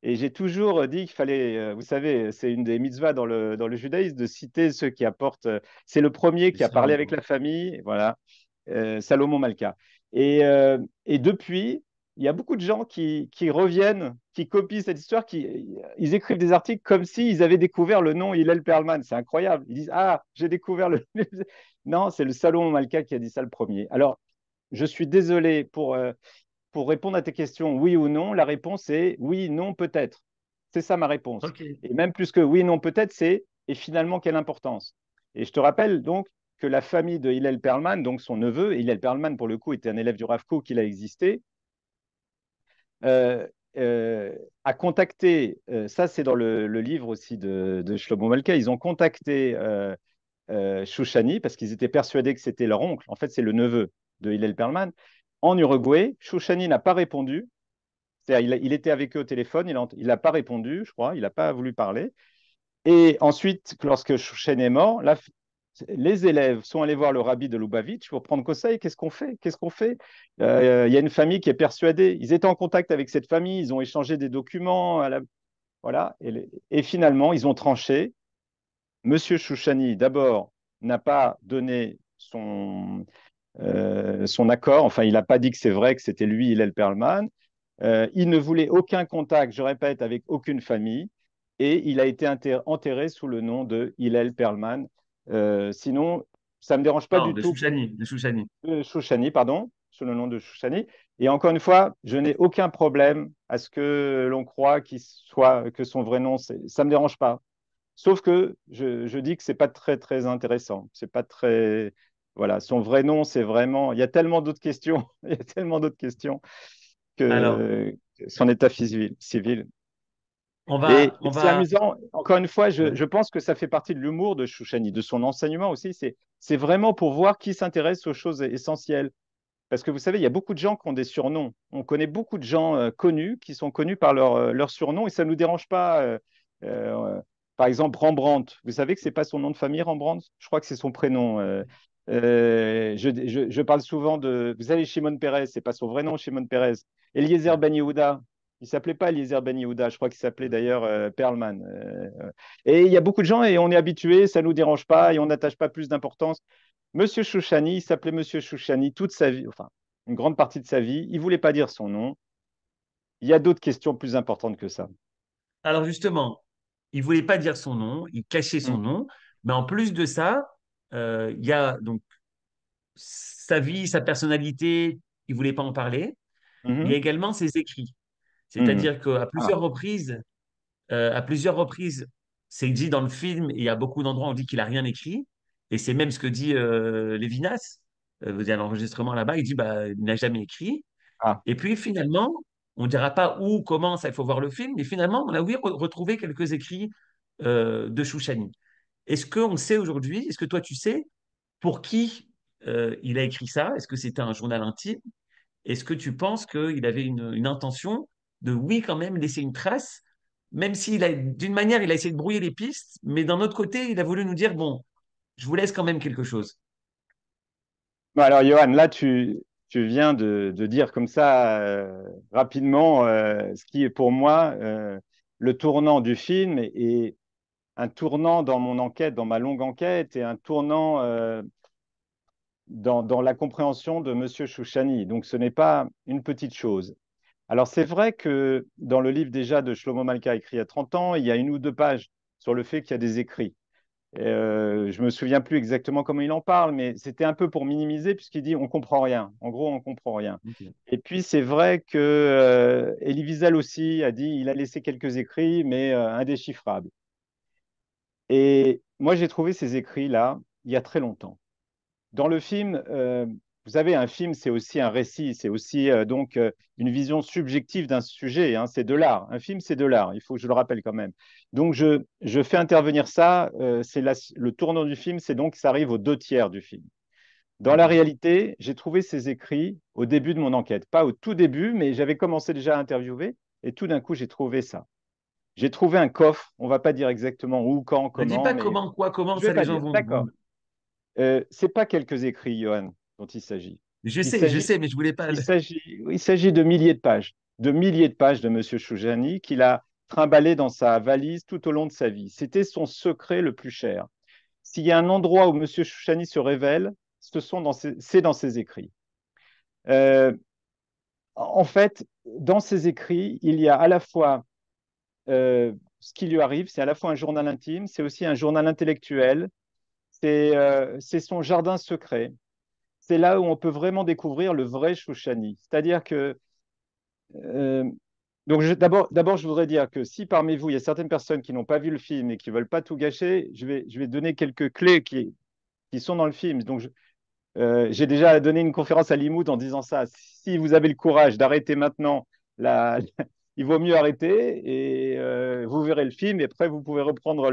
Et j'ai toujours dit qu'il fallait, vous savez, c'est une des mitzvahs dans le judaïsme de citer ceux qui apportent. C'est le premier qui a parlé avec Salomon. la famille, voilà, Salomon Malka. Et depuis, il y a beaucoup de gens qui reviennent, qui copient cette histoire, ils écrivent des articles comme s'ils avaient découvert le nom Hillel Perlman. C'est incroyable. Ils disent ah, j'ai découvert le. Non, c'est le Salomon Malka qui a dit ça le premier. Alors, je suis désolé pour répondre à tes questions, oui ou non, la réponse est oui, non, peut-être. C'est ça ma réponse. Ok. Et même plus que oui, non, peut-être, c'est et finalement quelle importance. Et je te rappelle donc que la famille de Hillel Perlman, donc son neveu, Hillel Perlman pour le coup était un élève du Rav Kook, il a existé, euh, a contacté, ça c'est dans le livre aussi de Shlomo Malka, ils ont contacté Chouchani parce qu'ils étaient persuadés que c'était leur oncle. En fait, c'est le neveu de Hillel Perlman. En Uruguay, Chouchani n'a pas répondu C'est-à-dire, il était avec eux au téléphone, il n'a pas répondu, je crois, il n'a pas voulu parler. Et ensuite, lorsque Shouchen est mort, les élèves sont allés voir le rabbi de Lubavitch pour prendre conseil. Qu'est-ce qu'on fait? Qu'est-ce qu'on fait? Il y a une famille qui est persuadée. Ils étaient en contact avec cette famille, ils ont échangé des documents. Voilà. Et finalement, ils ont tranché. Monsieur Chouchani, d'abord, n'a pas donné son accord. Enfin, il n'a pas dit que c'est vrai que c'était lui, Hillel Perlman. Il ne voulait aucun contact, je répète, avec aucune famille. Et il a été enterré sous le nom de Hillel Perlman. Sinon, ça ne me dérange pas Non, du tout. De Chouchani. Chouchani, pardon, sous le nom de Chouchani. Et encore une fois, je n'ai aucun problème à ce que l'on croit que son vrai nom, ça ne me dérange pas. Sauf que je dis que c'est pas très, très intéressant. C'est pas très. Voilà, son vrai nom, c'est vraiment. Il y a tellement d'autres questions. Il y a tellement d'autres questions Alors, que son état civil. on Et va, on c'est va. amusant. Encore une fois, Ouais. je pense que ça fait partie de l'humour de Chouchani, de son enseignement aussi. C'est vraiment pour voir qui s'intéresse aux choses essentielles. Parce que vous savez, il y a beaucoup de gens qui ont des surnoms. On connaît beaucoup de gens connus qui sont connus par leur surnom et ça ne nous dérange pas. Euh, Par exemple, Rembrandt. Vous savez que ce n'est pas son nom de famille, Rembrandt? Je crois que c'est son prénom. Je parle souvent de. Vous savez, Shimon Peres, ce n'est pas son vrai nom, Shimon Peres. Eliezer Ben Yehuda. Il ne s'appelait pas Eliezer Ben Yehuda. Je crois qu'il s'appelait d'ailleurs Perlman. Et il y a beaucoup de gens et on est habitué, ça ne nous dérange pas et on n'attache pas plus d'importance. Monsieur Chouchani, il s'appelait Monsieur Chouchani toute sa vie, enfin, une grande partie de sa vie. Il ne voulait pas dire son nom. Il y a d'autres questions plus importantes que ça. Alors justement, il voulait pas dire son nom, il cachait son Mm. nom, mais en plus de ça, il y a donc sa vie, sa personnalité, il voulait pas en parler. Il y a Mhm. également ses écrits. Mhm. C'est-à-dire qu'Ah, à plusieurs reprises, c'est dit dans le film, et il y a beaucoup d'endroits où on dit qu'il a rien écrit, et c'est même ce que dit Lévinas. Il y a l'enregistrement là-bas, il dit bah, il n'a jamais écrit. ah. Et puis finalement, on ne dira pas où, comment, ça il faut voir le film, mais finalement, on a oui retrouvé quelques écrits de Chouchani. Est-ce qu'on sait aujourd'hui, est-ce que toi tu sais pour qui il a écrit ça? Est-ce que c'était un journal intime? Est-ce que tu penses qu'il avait une intention de, oui, quand même, laisser une trace, même s'il a, d'une manière, il a essayé de brouiller les pistes, mais d'un autre côté, il a voulu nous dire, bon, je vous laisse quand même quelque chose. Bon, alors, Johan, là, tu viens de dire comme ça rapidement ce qui est pour moi le tournant du film et un tournant dans mon enquête, dans ma longue enquête, et un tournant dans la compréhension de Monsieur Chouchani. Donc, ce n'est pas une petite chose. Alors, c'est vrai que dans le livre déjà de Shlomo Malka, écrit il y a 30 ans, il y a une ou deux pages sur le fait qu'il y a des écrits. Je me souviens plus exactement comment il en parle, mais c'était un peu pour minimiser, puisqu'il dit on comprend rien. En gros, on comprend rien. Ok. Et puis, c'est vrai que Elie Wiesel aussi a dit il a laissé quelques écrits, mais indéchiffrables. Et moi, j'ai trouvé ces écrits-là il y a très longtemps. Dans le film, vous savez, un film, c'est aussi un récit, c'est aussi une vision subjective d'un sujet, hein, c'est de l'art. Un film, c'est de l'art, il faut que je le rappelle quand même. Donc, je fais intervenir ça, le tournant du film, c'est donc ça arrive aux deux tiers du film. Dans la Ok. réalité, j'ai trouvé ces écrits au début de mon enquête. Pas au tout début, mais j'avais commencé déjà à interviewer, et tout d'un coup, j'ai trouvé ça. J'ai trouvé un coffre, on ne va pas dire exactement où, quand, Ne dis comment, pas mais comment, quoi, comment, je ne vais ça les pas gens dire. vont. D'accord. C'est pas quelques écrits, Johan, dont il s'agit. Il Je s'agit, sais, mais je voulais pas. il s'agit de milliers de pages de Monsieur Choujani qu'il a trimballé dans sa valise tout au long de sa vie. C'était son secret le plus cher. S'il y a un endroit où Monsieur Choujani se révèle, c'est dans ses écrits. Euh, En fait, dans ses écrits, il y a à la fois ce qui lui arrive, c'est à la fois un journal intime, c'est aussi un journal intellectuel, c'est son jardin secret. C'est là où on peut vraiment découvrir le vrai Chouchani. C'est-à-dire que, euh, d'abord, je voudrais dire que si parmi vous, il y a certaines personnes qui n'ont pas vu le film et qui ne veulent pas tout gâcher, je vais donner quelques clés qui sont dans le film. Donc, j'ai déjà donné une conférence à Limoud en disant ça. Si vous avez le courage d'arrêter maintenant, la, il vaut mieux arrêter et vous verrez le film et après, vous pouvez reprendre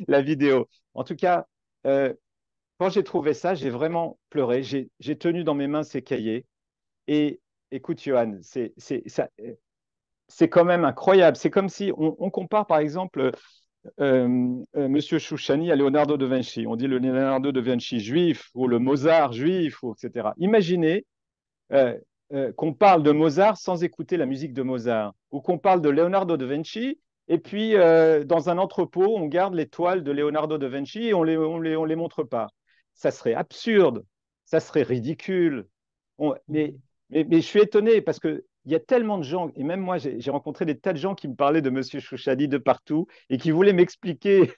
la vidéo. En tout cas, euh, quand j'ai trouvé ça, j'ai vraiment pleuré. J'ai tenu dans mes mains ces cahiers et écoute, Johan, c'est quand même incroyable. C'est comme si on compare, par exemple, Monsieur Chouchani à Leonardo da Vinci. On dit le Leonardo da Vinci juif ou le Mozart juif, ou etc. Imaginez euh, qu'on parle de Mozart sans écouter la musique de Mozart, ou qu'on parle de Leonardo da Vinci, et puis dans un entrepôt, on garde les toiles de Leonardo da Vinci et on les montre pas. Ça serait absurde, ça serait ridicule. Mais je suis étonné parce que il y a tellement de gens, et même moi, j'ai rencontré des tas de gens qui me parlaient de Monsieur Chouchani de partout et qui voulaient m'expliquer.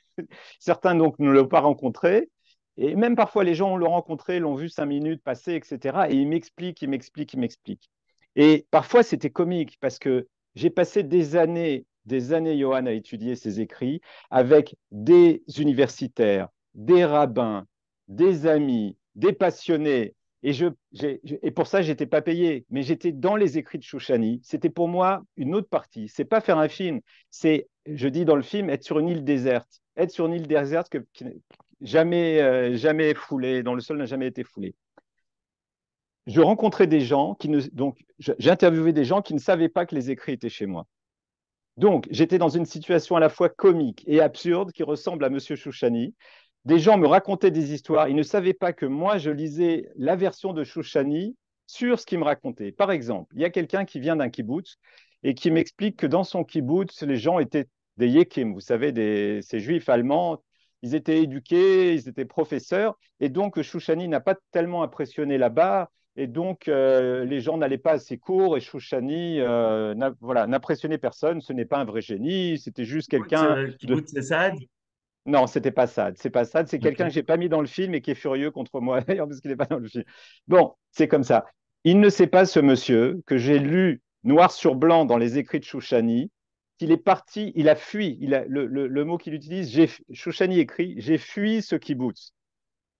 Certains donc ne l'ont pas rencontré, et même parfois, les gens l'ont rencontré, l'ont vu 5 minutes passer, etc. Et ils m'expliquent, ils m'expliquent, ils m'expliquent. Et parfois, c'était comique parce que j'ai passé des années, Johan, à étudier ses écrits avec des universitaires, des rabbins, des amis, des passionnés. Et pour ça, je n'étais pas payé, mais j'étais dans les écrits de Chouchani. C'était pour moi une autre partie. C'est pas faire un film, c'est, je dis dans le film, être sur une île déserte. Être sur une île déserte qui, jamais foulé, dont le sol n'a jamais été foulé. Je rencontrais des gens j'interviewais des gens qui ne savaient pas que les écrits étaient chez moi. Donc, j'étais dans une situation à la fois comique et absurde qui ressemble à Monsieur Chouchani. Des gens me racontaient des histoires. Ils ne savaient pas que moi, je lisais la version de Chouchani sur ce qu'il me racontait. Par exemple, il y a quelqu'un qui vient d'un kibbutz et qui m'explique que dans son kibbutz, les gens étaient des yekim, vous savez, ces juifs allemands. Ils étaient éduqués, ils étaient professeurs. Et donc, Chouchani n'a pas tellement impressionné là-bas. Et donc, les gens n'allaient pas à ses cours et Chouchani n'impressionnait personne. Ce n'est pas un vrai génie, c'était juste quelqu'un de... Kibbutz Saad. Non, c'était pas Saad. C'est pas Saad, c'est quelqu'un Ok. que j'ai pas mis dans le film et qui est furieux contre moi d'ailleurs parce qu'il n'est pas dans le film. Bon, c'est comme ça. Il ne sait pas, ce monsieur, que j'ai lu noir sur blanc dans les écrits de Chouchani, qu'il est parti, il a fui. Le mot qu'il utilise, Chouchani écrit, j'ai fui ce kibbutz.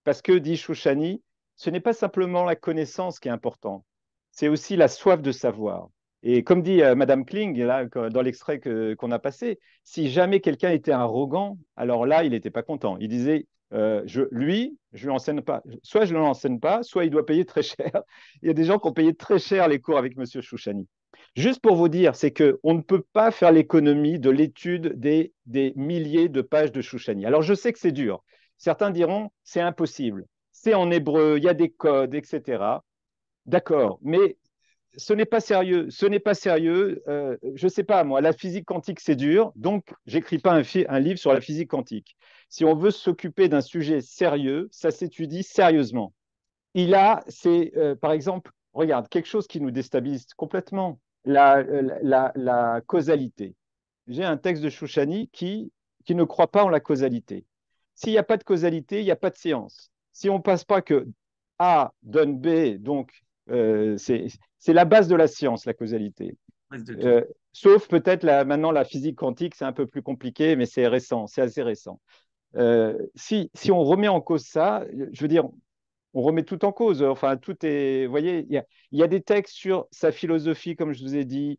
Parce que, dit Chouchani, ce n'est pas simplement la connaissance qui est importante, c'est aussi la soif de savoir. Et comme dit Madame Kling, là, dans l'extrait qu'on a passé, si jamais quelqu'un était arrogant, alors là, il n'était pas content. Il disait, je lui enseigne pas. Soit je ne l'enseigne pas, soit il doit payer très cher. Il y a des gens qui ont payé très cher les cours avec Monsieur Chouchani. Juste pour vous dire, c'est qu'on ne peut pas faire l'économie de l'étude des milliers de pages de Chouchani. Alors, je sais que c'est dur. Certains diront, c'est impossible. C'est en hébreu, il y a des codes, etc. D'accord, mais ce n'est pas sérieux. Ce n'est pas sérieux. Je ne sais pas, moi, la physique quantique, c'est dur, donc j'écris pas un livre sur la physique quantique. Si on veut s'occuper d'un sujet sérieux, ça s'étudie sérieusement. Par exemple, regarde, quelque chose qui nous déstabilise complètement, la causalité. J'ai un texte de Chouchani qui ne croit pas en la causalité. S'il n'y a pas de causalité, il n'y a pas de science. Si on ne passe pas que A donne B, donc c'est la base de la science, la causalité. Sauf peut-être maintenant la physique quantique, c'est un peu plus compliqué, mais c'est récent, c'est assez récent. Si on remet en cause ça, je veux dire, on remet tout en cause. Enfin, tout est. Vous voyez, il y a des textes sur sa philosophie, comme je vous ai dit.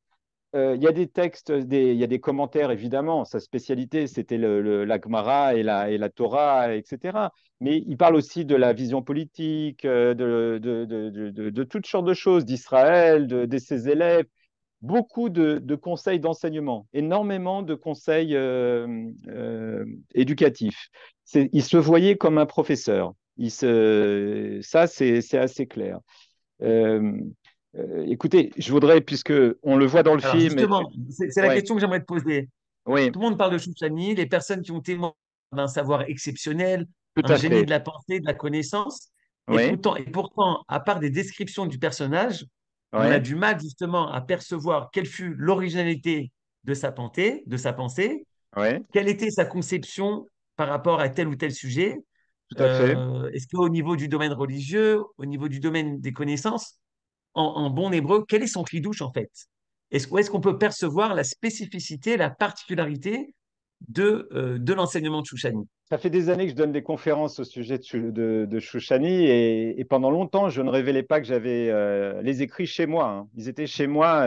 Il y a des textes, il y a des commentaires, évidemment. Sa spécialité, c'était la Gemara et la Torah, etc. Mais il parle aussi de la vision politique, de toutes sortes de choses, d'Israël, de ses élèves. Beaucoup de conseils d'enseignement, énormément de conseils éducatifs. Il se voyait comme un professeur. Ça, c'est assez clair. Euh, Écoutez, je voudrais, puisque on le voit dans le Alors film, justement, c'est la ouais, question que j'aimerais te poser. oui, Tout le monde parle de Chouchani, les personnes qui ont témoigné d'un savoir exceptionnel, tout un à génie fait, de la pensée, de la connaissance. oui, Et pourtant, à part des descriptions du personnage, on a ouais, du mal justement à percevoir quelle fut l'originalité de sa pensée, ouais, quelle était sa conception par rapport à tel ou tel sujet. tout à fait. Est-ce qu'au niveau du domaine religieux, au niveau du domaine des connaissances, en bon hébreu, quel est son chidouche en fait? Où est-ce qu'on peut percevoir la spécificité, la particularité de l'enseignement de Chouchani? Ça fait des années que je donne des conférences au sujet de Chouchani et pendant longtemps, je ne révélais pas que j'avais les écrits chez moi, hein. Ils étaient chez moi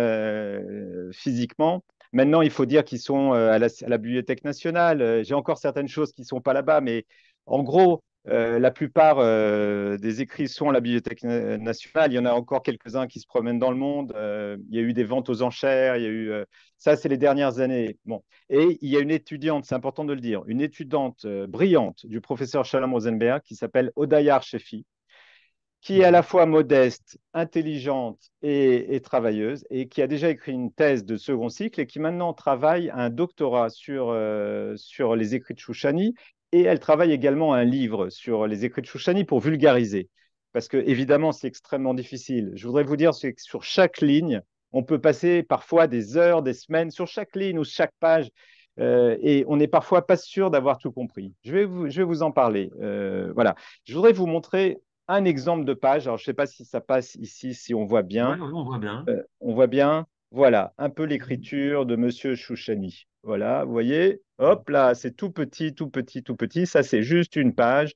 physiquement. Maintenant, il faut dire qu'ils sont à la Bibliothèque nationale. J'ai encore certaines choses qui ne sont pas là-bas, mais en gros, La plupart des écrits sont à la Bibliothèque nationale. Il y en a encore quelques-uns qui se promènent dans le monde. Il y a eu des ventes aux enchères. Il y a eu, ça, c'est les dernières années. Bon. Et il y a une étudiante, c'est important de le dire, une étudiante brillante du professeur Shalom Rosenberg qui s'appelle Odayar Shefi, qui est à la fois modeste, intelligente et travailleuse, et qui a déjà écrit une thèse de second cycle et qui maintenant travaille un doctorat sur les écrits de Shoushani, et elle travaille également un livre sur les écrits de Shoushani pour vulgariser. Parce que, évidemment, c'est extrêmement difficile. Je voudrais vous dire que sur chaque ligne, on peut passer parfois des heures, des semaines, sur chaque ligne ou chaque page, et on n'est parfois pas sûr d'avoir tout compris. Je vais vous en parler. Voilà. Je voudrais vous montrer un exemple de page. Alors, je ne sais pas si ça passe ici, si on voit Ouais, bien. ouais, on voit bien. On voit bien, voilà, un peu l'écriture de Monsieur Chouchani. Voilà, vous voyez, hop là, c'est tout petit, tout petit, tout petit. Ça, c'est juste une page.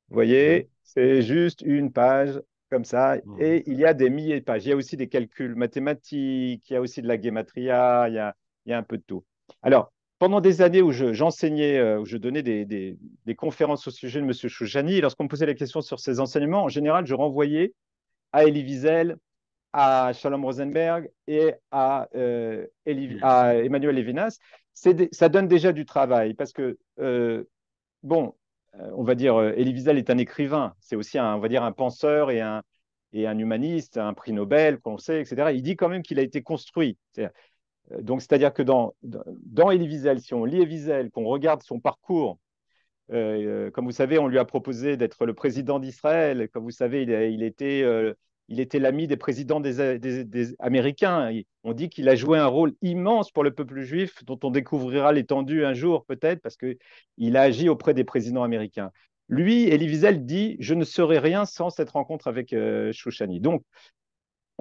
Vous Ouais. voyez, c'est juste une page comme ça. Mhm. Et il y a des milliers de pages. Il y a aussi des calculs mathématiques, il y a aussi de la guématria, il y a un peu de tout. Alors, pendant des années où j'enseignais, où je donnais des conférences au sujet de M. Chouchani, lorsqu'on me posait la question sur ses enseignements, en général, je renvoyais à Elie Wiesel, à Shalom Rosenberg et à Emmanuel Levinas. Ça donne déjà du travail parce que, bon, on va dire, Elie Wiesel est un écrivain, c'est aussi on va dire, un penseur et un humaniste, un prix Nobel, qu'on sait, etc. Il dit quand même qu'il a été construit. Donc, c'est-à-dire que dans Elie Wiesel, si on lit Elie Wiesel, qu'on regarde son parcours, comme vous savez, on lui a proposé d'être le président d'Israël. Comme vous savez, il était l'ami des présidents des Américains. On dit qu'il a joué un rôle immense pour le peuple juif, dont on découvrira l'étendue un jour peut-être, parce qu'il a agi auprès des présidents américains. Lui, Elie Wiesel dit, je ne serais rien sans cette rencontre avec Shouchani. Donc,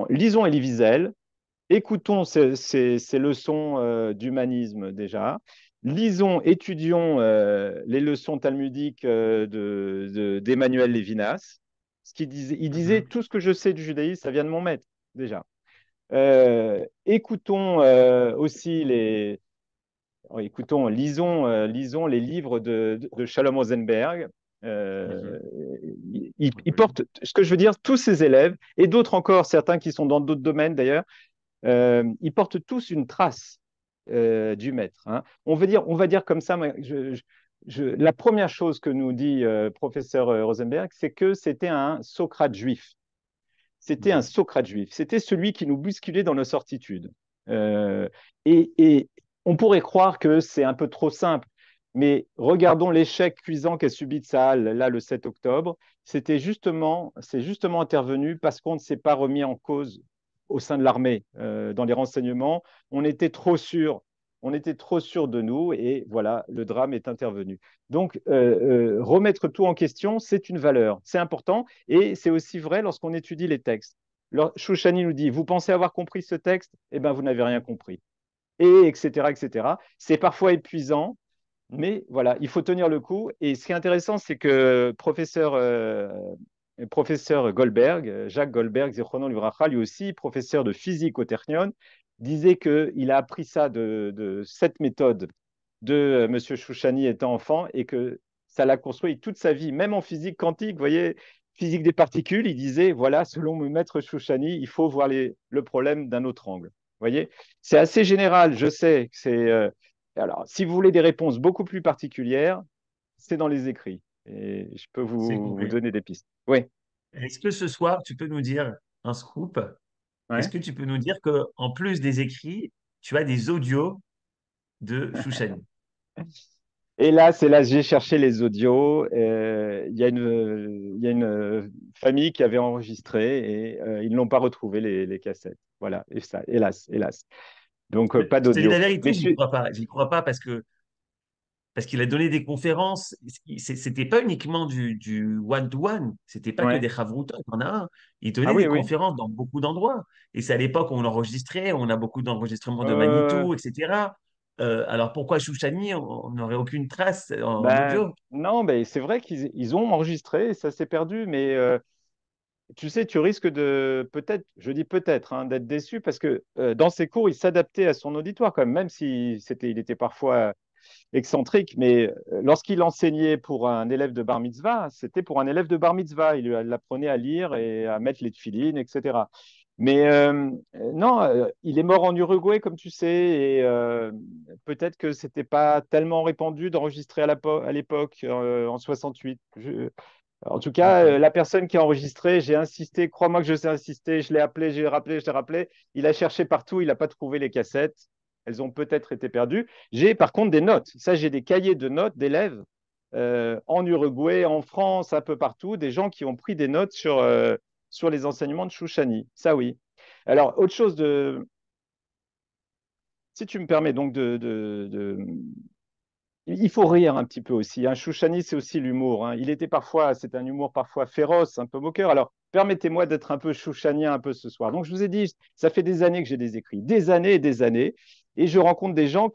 lisons Elie Wiesel, écoutons ces leçons d'humanisme déjà. Lisons, étudions les leçons talmudiques d'Emmanuel Lévinas. Il disait Mhm. tout ce que je sais du judaïsme, ça vient de mon maître déjà. Écoutons aussi lisons les livres de Shalom Rosenberg. Mhm. Il porte, ce que je veux dire, tous ses élèves et d'autres encore, certains qui sont dans d'autres domaines d'ailleurs, ils portent tous une trace du maître. Hein. On va dire comme ça, la première chose que nous dit professeur Rosenberg, c'est que c'était un Socrate juif. C'était un Mhm. Socrate juif. C'était celui qui nous bousculait dans nos certitudes. Euh, et on pourrait croire que c'est un peu trop simple, mais regardons l'échec cuisant qu'a subi Tsahal là le 7 octobre. C'est justement intervenu parce qu'on ne s'est pas remis en cause au sein de l'armée, dans les renseignements. On était trop sûr, on était trop sûr de nous et voilà, le drame est intervenu. Donc, remettre tout en question, c'est une valeur, c'est important et c'est aussi vrai lorsqu'on étudie les textes. Shouchani nous dit, vous pensez avoir compris ce texte? Eh bien, vous n'avez rien compris. Et etc., etc. C'est parfois épuisant, mais voilà, il faut tenir le coup. Et ce qui est intéressant, c'est que professeur Goldberg, Jacques Goldberg, Zichrono Livracha, lui aussi, professeur de physique au Technion, disait qu'il a appris ça de cette méthode de M. Chouchani étant enfant et que ça l'a construit toute sa vie, même en physique quantique, vous voyez, physique des particules, il disait, voilà, selon mon maître Chouchani, il faut voir le problème d'un autre angle. Vous voyez, c'est assez général, je sais. Alors, si vous voulez des réponses beaucoup plus particulières, c'est dans les écrits. Et je peux C'est vous compris. donner des pistes. Oui, Est-ce que ce soir, tu peux nous dire un scoop? Est-ce ouais. que tu peux nous dire que en plus des écrits, tu as des audios de Chouchani? Hélas, j'ai cherché les audios. Il y a une famille qui avait enregistré et ils n'ont pas retrouvé les cassettes. Voilà, et ça, hélas, hélas. Donc, pas Je te dis d'audio. la vérité, Mais j'y crois pas. J'y crois pas parce qu'il a donné des conférences. C'était pas uniquement du one-to-one. C'était pas que ouais. des chavrutot. Il y en a un. Il Ah donnait oui, des oui. conférences dans beaucoup d'endroits. Et c'est à l'époque où on enregistrait. On a beaucoup d'enregistrements de Euh, Manitou, etc. Alors pourquoi Chouchani, on n'aurait aucune trace en ben, audio? non, ben, c'est vrai qu'ils ont enregistré, ça s'est perdu, mais tu sais, tu risques de peut-être, je dis peut-être, hein, d'être déçu parce que dans ses cours, il s'adaptait à son auditoire quand même, même si il était parfois. excentrique, mais lorsqu'il enseignait pour un élève de bar mitzvah, c'était pour un élève de bar mitzvah. Il l'apprenait à lire et à mettre les tefilines, etc. Mais non, il est mort en Uruguay, comme tu sais, et peut-être que c'était pas tellement répandu d'enregistrer à l'époque, en 68. En tout cas, D'accord. la personne qui a enregistré, j'ai insisté, crois-moi que je sais insister, je l'ai appelé, j'ai rappelé, je l'ai rappelé. Il a cherché partout, il n'a pas trouvé les cassettes. Elles ont peut-être été perdues. J'ai par contre des notes. Ça, j'ai des cahiers de notes d'élèves en Uruguay, en France, un peu partout, des gens qui ont pris des notes sur les enseignements de Chouchani. Ça, oui. Alors, autre chose si tu me permets donc il faut rire un petit peu aussi, hein. Chouchani, c'est aussi l'humour, hein. C'est un humour parfois féroce, un peu moqueur. Alors, permettez-moi d'être un peu chouchanien un peu ce soir. Donc, je vous ai dit, ça fait des années que j'ai des écrits, des années et des années, et je rencontre des gens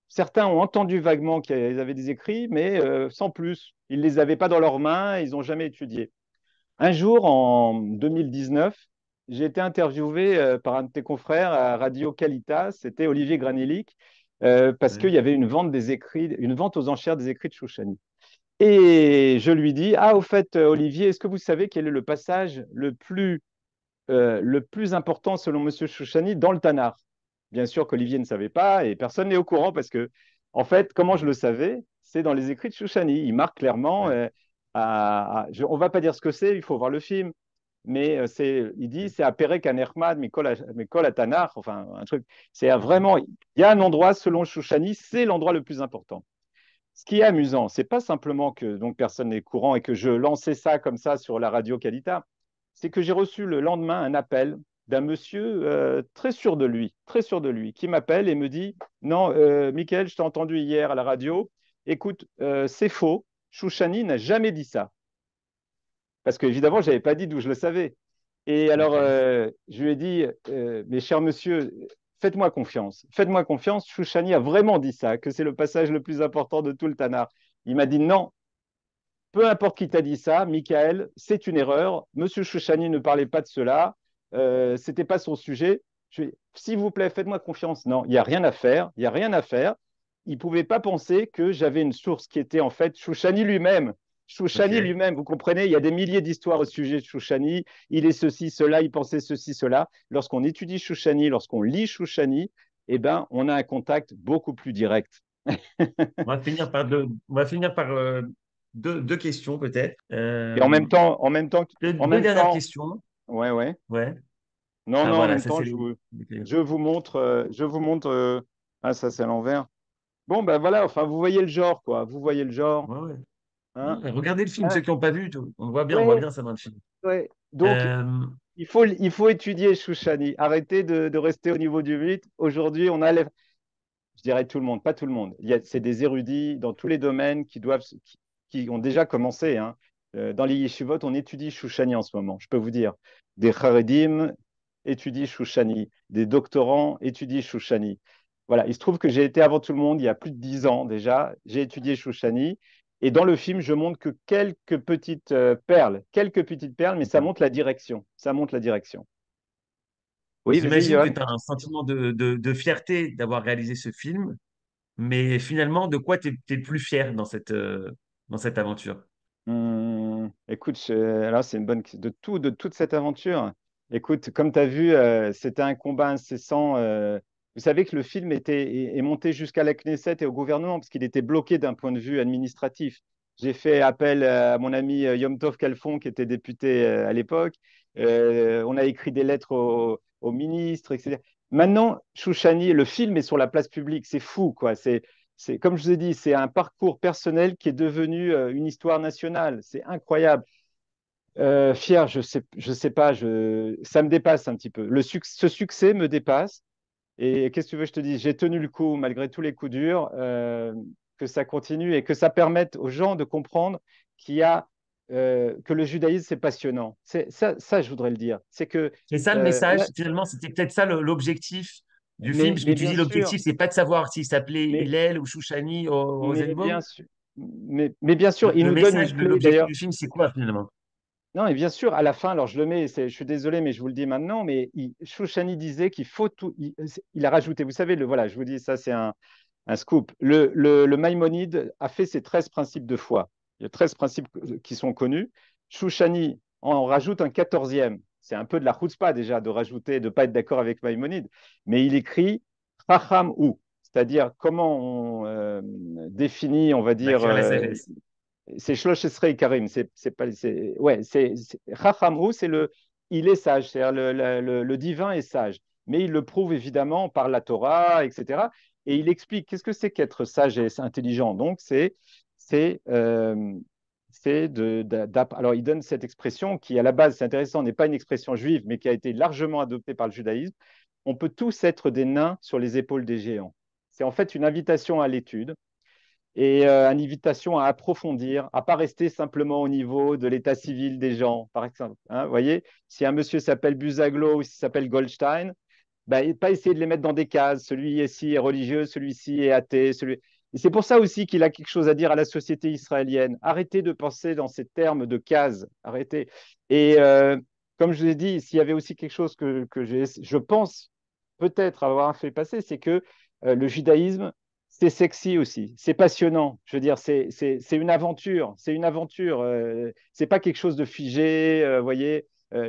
certains ont entendu vaguement qu'ils avaient des écrits, mais sans plus. Ils ne les avaient pas dans leurs mains, ils n'ont jamais étudié. Un jour, en 2019, j'ai été interviewé par un de tes confrères à Radio Qualitas, c'était Olivier Granilic, parce qu'il Ouais. y avait une vente aux enchères des écrits de Chouchani. Et je lui dis, ah, au fait, Olivier, est-ce que vous savez quel est le passage le plus important selon Monsieur Chouchani dans le Tanakh? Bien sûr qu'Olivier ne savait pas et personne n'est au courant parce que, en fait, comment je le savais, c'est dans les écrits de Chouchani. Il marque clairement, Ouais. on ne va pas dire ce que c'est, il faut voir le film, mais il dit c'est à Perek Anermad, Mikol Tanakh, enfin un truc. Vraiment, il y a un endroit selon Chouchani, c'est l'endroit le plus important. Ce qui est amusant, c'est pas simplement que donc personne n'est courant et que je lançais ça comme ça sur la radio Qualita, c'est que j'ai reçu le lendemain un appel d'un monsieur très sûr de lui, qui m'appelle et me dit non, Michael, je t'ai entendu hier à la radio. Écoute, c'est faux. Chouchani n'a jamais dit ça. Parce qu'évidemment, je n'avais pas dit d'où je le savais. Et alors, Ok. je lui ai dit, mais cher monsieur, faites-moi confiance. Faites-moi confiance, Chouchani a vraiment dit ça, que c'est le passage le plus important de tout le Tanakh. Il m'a dit non, peu importe qui t'a dit ça, Michael, c'est une erreur. Monsieur Chouchani ne parlait pas de cela. Ce n'était pas son sujet. S'il vous plaît, faites-moi confiance. Non, il n'y a rien à faire. Il n'y a rien à faire. Il ne pouvait pas penser que j'avais une source qui était en fait Chouchani lui-même. Chouchani Ok. lui-même, vous comprenez, il y a des milliers d'histoires au sujet de Chouchani. Il est ceci, cela, il pensait ceci, cela. Lorsqu'on étudie Chouchani, lorsqu'on lit Chouchani, eh ben, on a un contact beaucoup plus direct. On va finir par deux questions peut-être. Et en Deux même dernières temps, questions. ouais, ouais. Ouais. Non, Ah non, en voilà, même ça temps, c'est les. je vous montre. Ah, ça, c'est à l'envers. Bon, ben voilà, enfin, vous voyez le genre, quoi. Vous voyez le genre. Ouais, ouais. Hein. Regardez le film, ceux Hein. qui n'ont pas vu, on voit Ouais, bien ça dans le film. ouais. Donc, Euh, il faut étudier Chouchani. Arrêtez de rester au niveau du mythe. Aujourd'hui, je dirais tout le monde, pas tout le monde. C'est des érudits dans tous les domaines qui ont déjà commencé, hein. Dans les yeshivot, on étudie Chouchani en ce moment, je peux vous dire. Des charedim étudient Chouchani, des doctorants étudient Chouchani. Voilà, il se trouve que j'ai été avant tout le monde il y a plus de 10 ans déjà, j'ai étudié Chouchani. Et dans le film, je montre que quelques petites perles, mais ça montre la direction. Ça montre la direction. Oui, vas-y, J'imagine que Johan. tu as un sentiment de fierté d'avoir réalisé ce film, mais finalement, de quoi tu es le plus fier dans cette aventure? Écoute, alors c'est une bonne question. De toute cette aventure. Écoute, comme tu as vu, c'était un combat incessant. Vous savez que le film est monté jusqu'à la Knesset et au gouvernement parce qu'il était bloqué d'un point de vue administratif. J'ai fait appel à mon ami Yom Tov Kalfon, qui était député à l'époque. On a écrit des lettres au ministre, etc. Maintenant, Chouchani, le film est sur la place publique. C'est fou, quoi. Comme je vous ai dit, c'est un parcours personnel qui est devenu une histoire nationale. C'est incroyable. Fier, je sais pas, ça me dépasse un petit peu. Ce succès me dépasse. Et qu'est-ce que tu veux que je te dise? J'ai tenu le coup malgré tous les coups durs, que ça continue et que ça permette aux gens de comprendre que le judaïsme, c'est passionnant. Ça, je voudrais le dire. C'est que, C'est ça le message, ouais, finalement, c'était peut-être ça l'objectif du film, parce que mais tu bien dis sûr, l'objectif, c'est pas de savoir s'il s'appelait mais, Hillel ou Chouchani au mais Rosenbaum. bien sûr, mais bien sûr, il Le nous donne une message, clé l'objectif d'ailleurs. du film, c'est quoi finalement? Non, et bien sûr, à la fin, alors je le mets, je suis désolé, mais je vous le dis maintenant, mais Shoushani disait qu'il faut tout. Il a rajouté, vous savez, voilà, je vous dis, ça, un scoop. Le Maïmonide a fait ses 13 principes de foi. Il y a 13 principes qui sont connus. Shouchani en rajoute un 14e. C'est un peu de la chutzpah déjà de rajouter, de ne pas être d'accord avec Maïmonide. Mais il écrit Chacham ou, c'est-à-dire comment on définit, on va dire, D'acquérir la sagesse. c'est Shlosh Esrei Karim. C'est pas, ouais, Chacham ou, c'est il est sage, c'est-à-dire le divin est sage. Mais il le prouve évidemment par la Torah, etc. Et il explique qu'est-ce que c'est qu'être sage et intelligent. Donc, c'est alors, il donne cette expression qui, à la base, c'est intéressant, n'est pas une expression juive, mais qui a été largement adoptée par le judaïsme. On peut tous être des nains sur les épaules des géants. C'est en fait une invitation à l'étude et une invitation à approfondir, à pas rester simplement au niveau de l'état civil des gens, par exemple. Hein, vous voyez, si un monsieur s'appelle Busaglo ou s'il s'appelle Goldstein, ben, pas essayer de les mettre dans des cases. Celui-ci est religieux, celui-ci est athée. Et c'est pour ça aussi qu'il a quelque chose à dire à la société israélienne. Arrêtez de penser dans ces termes de cases. Arrêtez. Et comme je vous ai dit, s'il y avait aussi quelque chose que je pense peut-être avoir fait passer, c'est que le judaïsme, c'est sexy aussi. C'est passionnant. Je veux dire, c'est une aventure. C'est une aventure. C'est pas quelque chose de figé. Voyez,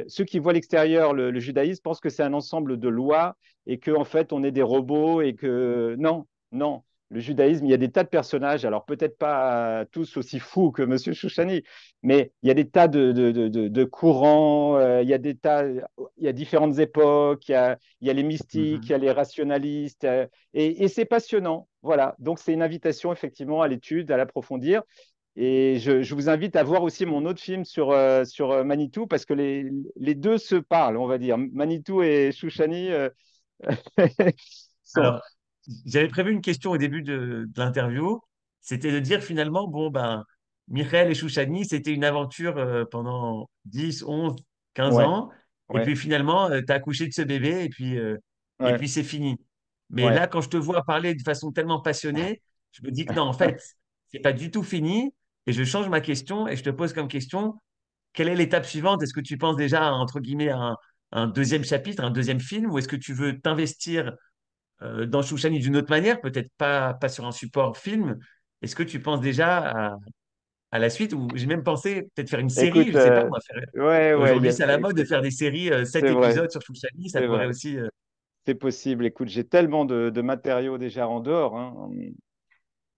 ceux qui voient l'extérieur, le judaïsme, pensent que c'est un ensemble de lois et qu'en fait, on est des robots et que non, non. Le judaïsme, il y a des tas de personnages, alors peut-être pas tous aussi fous que Monsieur Chouchani, mais il y a des tas de courants, il y a différentes époques, il y a les mystiques, il y a les rationalistes, et c'est passionnant. Voilà, donc c'est une invitation effectivement à l'étude, à l'approfondir. Et je vous invite à voir aussi mon autre film sur Manitou, parce que les deux se parlent, on va dire. Manitou et Chouchani sont. Alors, j'avais prévu une question au début de l'interview. C'était de dire finalement, bon, ben, Michael et Chouchani, c'était une aventure pendant 10, 11, 15 Ouais, ans. Et ouais, puis finalement, tu as accouché de ce bébé et ouais, puis c'est fini. Mais ouais. là, quand je te vois parler de façon tellement passionnée, je me dis que non, en fait, c'est pas du tout fini. Et je change ma question et je te pose comme question, quelle est l'étape suivante? Est-ce que tu penses déjà, entre guillemets, à un deuxième chapitre, un deuxième film, ou est-ce que tu veux t'investir dans Shouchani d'une autre manière, peut-être pas sur un support film. Est-ce que tu penses déjà à la suite ou j'ai même pensé peut-être faire une série, Écoute, je sais pas moi. ouais, ouais, Aujourd'hui, c'est à la mode de faire des séries, 7 c'est vrai, épisodes sur Shouchani, ça c'est pourrait vrai. aussi. C'est possible. Écoute, j'ai tellement de matériaux déjà en dehors, hein,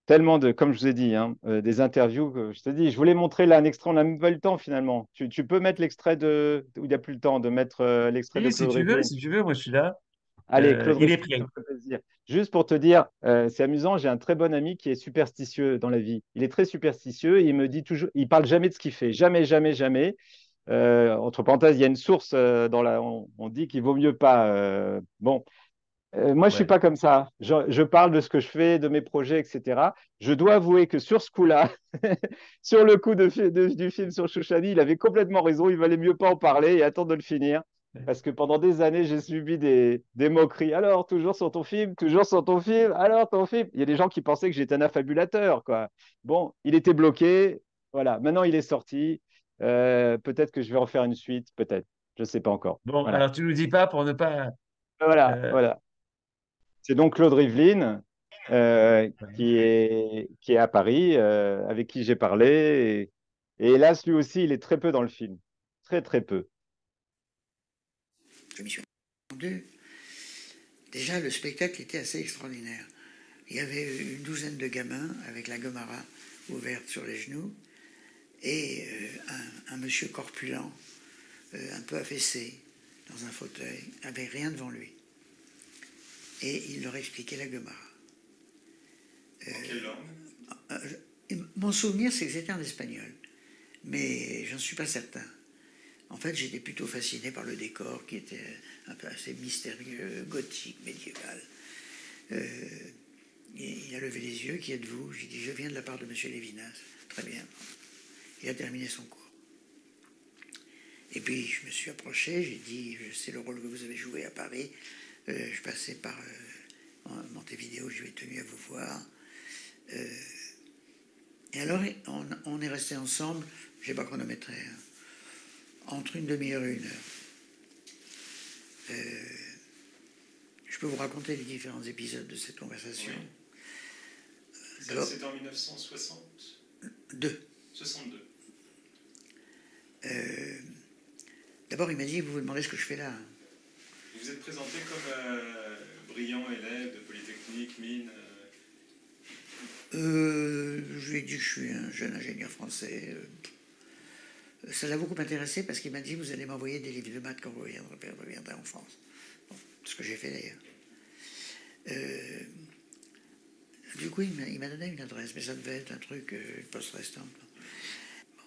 tellement comme je vous ai dit, hein, des interviews que je te dis. Je voulais montrer là un extrait, on n'a même pas eu le temps finalement. Tu peux mettre l'extrait où il n'y a plus le temps de mettre l'extrait de Si, Claude Rivlin. si tu veux, moi je suis là. Allez, Claude Il Rivlin, est ça prêt. me fait plaisir. Juste pour te dire, c'est amusant, j'ai un très bon ami qui est superstitieux dans la vie. Il est très superstitieux et il me dit toujours, il parle jamais de ce qu'il fait, jamais, jamais, jamais. Entre parenthèses, il y a une source on dit qu'il vaut mieux pas. Bon, moi, je suis Ouais. pas comme ça. Je parle de ce que je fais, de mes projets, etc. Je dois avouer que sur ce coup-là, sur le coup du film sur Chouchani, il avait complètement raison. Il valait mieux pas en parler et attendre de le finir. Parce que pendant des années, j'ai subi des moqueries. Alors, toujours sur ton film, toujours sur ton film, alors ton film. Il y a des gens qui pensaient que j'étais un affabulateur, quoi. Bon, il était bloqué. Voilà, maintenant il est sorti. Peut-être que je vais en faire une suite, peut-être. Je ne sais pas encore. Bon, Voilà. alors tu nous dis pas pour ne pas. Voilà, euh, voilà. C'est donc Claude Rivlin qui est à Paris, avec qui j'ai parlé. Et hélas, lui aussi, il est très peu dans le film. Très, très peu. Je m'y suis rendu. Déjà, le spectacle était assez extraordinaire. Il y avait une douzaine de gamins avec la gomara ouverte sur les genoux et un monsieur corpulent, un peu affaissé, dans un fauteuil, avec rien devant lui. Et il leur expliquait la Gemara. En quelle langue? Mon souvenir, c'est que c'était en espagnol, mais j'en suis pas certain. En fait, j'étais plutôt fasciné par le décor qui était un peu assez mystérieux, gothique, médiéval. Il a levé les yeux, qui êtes-vous? J'ai dit, je viens de la part de M. Lévinas. Très bien. Il a terminé son cours. Et puis, je me suis approché, j'ai dit, je sais le rôle que vous avez joué à Paris. Je passais par Montevideo, je vais tenu à vous voir. Et alors, on est resté ensemble, je n'ai pas chronométré, hein, entre une demi-heure et une heure. Je peux vous raconter les différents épisodes de cette conversation. C'était en 1962. 62. D'abord, il m'a dit, vous vous demandez ce que je fais là. Vous vous êtes présenté comme brillant élève de Polytechnique, mine. Je lui ai dit que je suis un jeune ingénieur français. Ça l'a beaucoup intéressé parce qu'il m'a dit, vous allez m'envoyer des livres de maths quand vous reviendrez en France. Bon, ce que j'ai fait d'ailleurs. Du coup, il m'a donné une adresse, mais ça devait être un truc, une poste restante. Bon.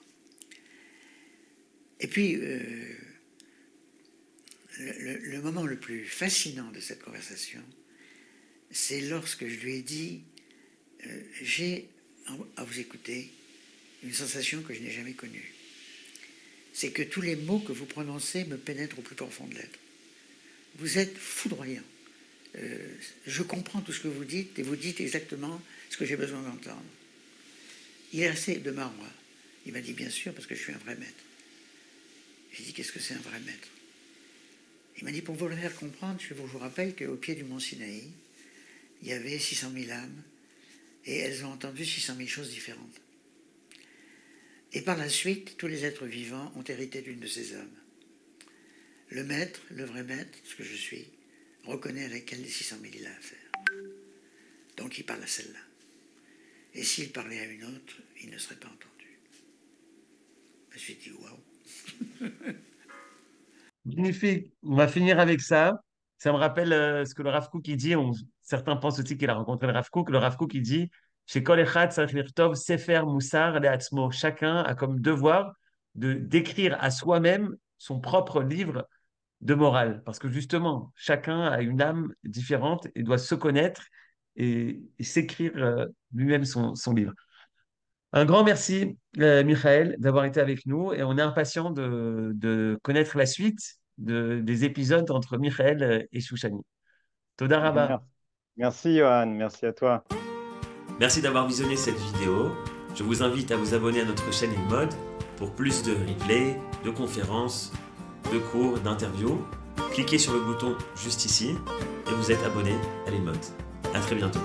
Et puis, le moment le plus fascinant de cette conversation, c'est lorsque je lui ai dit, j'ai, à vous écouter, une sensation que je n'ai jamais connue. C'est que tous les mots que vous prononcez me pénètrent au plus profond de l'être. Vous êtes foudroyant. Je comprends tout ce que vous dites et vous dites exactement ce que j'ai besoin d'entendre. Il est resté de marbre. Il m'a dit bien sûr parce que je suis un vrai maître. J'ai dit qu'est-ce que c'est un vrai maître? Il m'a dit pour vous le faire comprendre, je vous rappelle qu'au pied du mont Sinaï, il y avait 600 000 âmes et elles ont entendu 600 000 choses différentes. Et par la suite, tous les êtres vivants ont hérité d'une de ces âmes. Le maître, le vrai maître, ce que je suis, reconnaît avec quelle des 600 000 il a affaire. Donc il parle à celle-là. Et s'il parlait à une autre, il ne serait pas entendu. Je me suis dit, waouh. Magnifique. On va finir avec ça. Ça me rappelle ce que le Rav Kook il dit. Certains pensent aussi qu'il a rencontré le Rav Kook. Le Rav Kook il dit chez Kol Echad Tzarich Lichtov Sefer Musar Le'atzmo. Chacun a comme devoir de d'écrire à soi-même son propre livre de morale. Parce que justement, chacun a une âme différente et doit se connaître et s'écrire lui-même son livre. Un grand merci, Michael, d'avoir été avec nous et on est impatient de connaître la suite des épisodes entre Michael et Shoushani. Toda Rabba. Merci, Johan. Merci à toi. Merci d'avoir visionné cette vidéo. Je vous invite à vous abonner à notre chaîne InMode pour plus de replays, de conférences, de cours, d'interviews. Cliquez sur le bouton juste ici et vous êtes abonné à l'InMode. À très bientôt.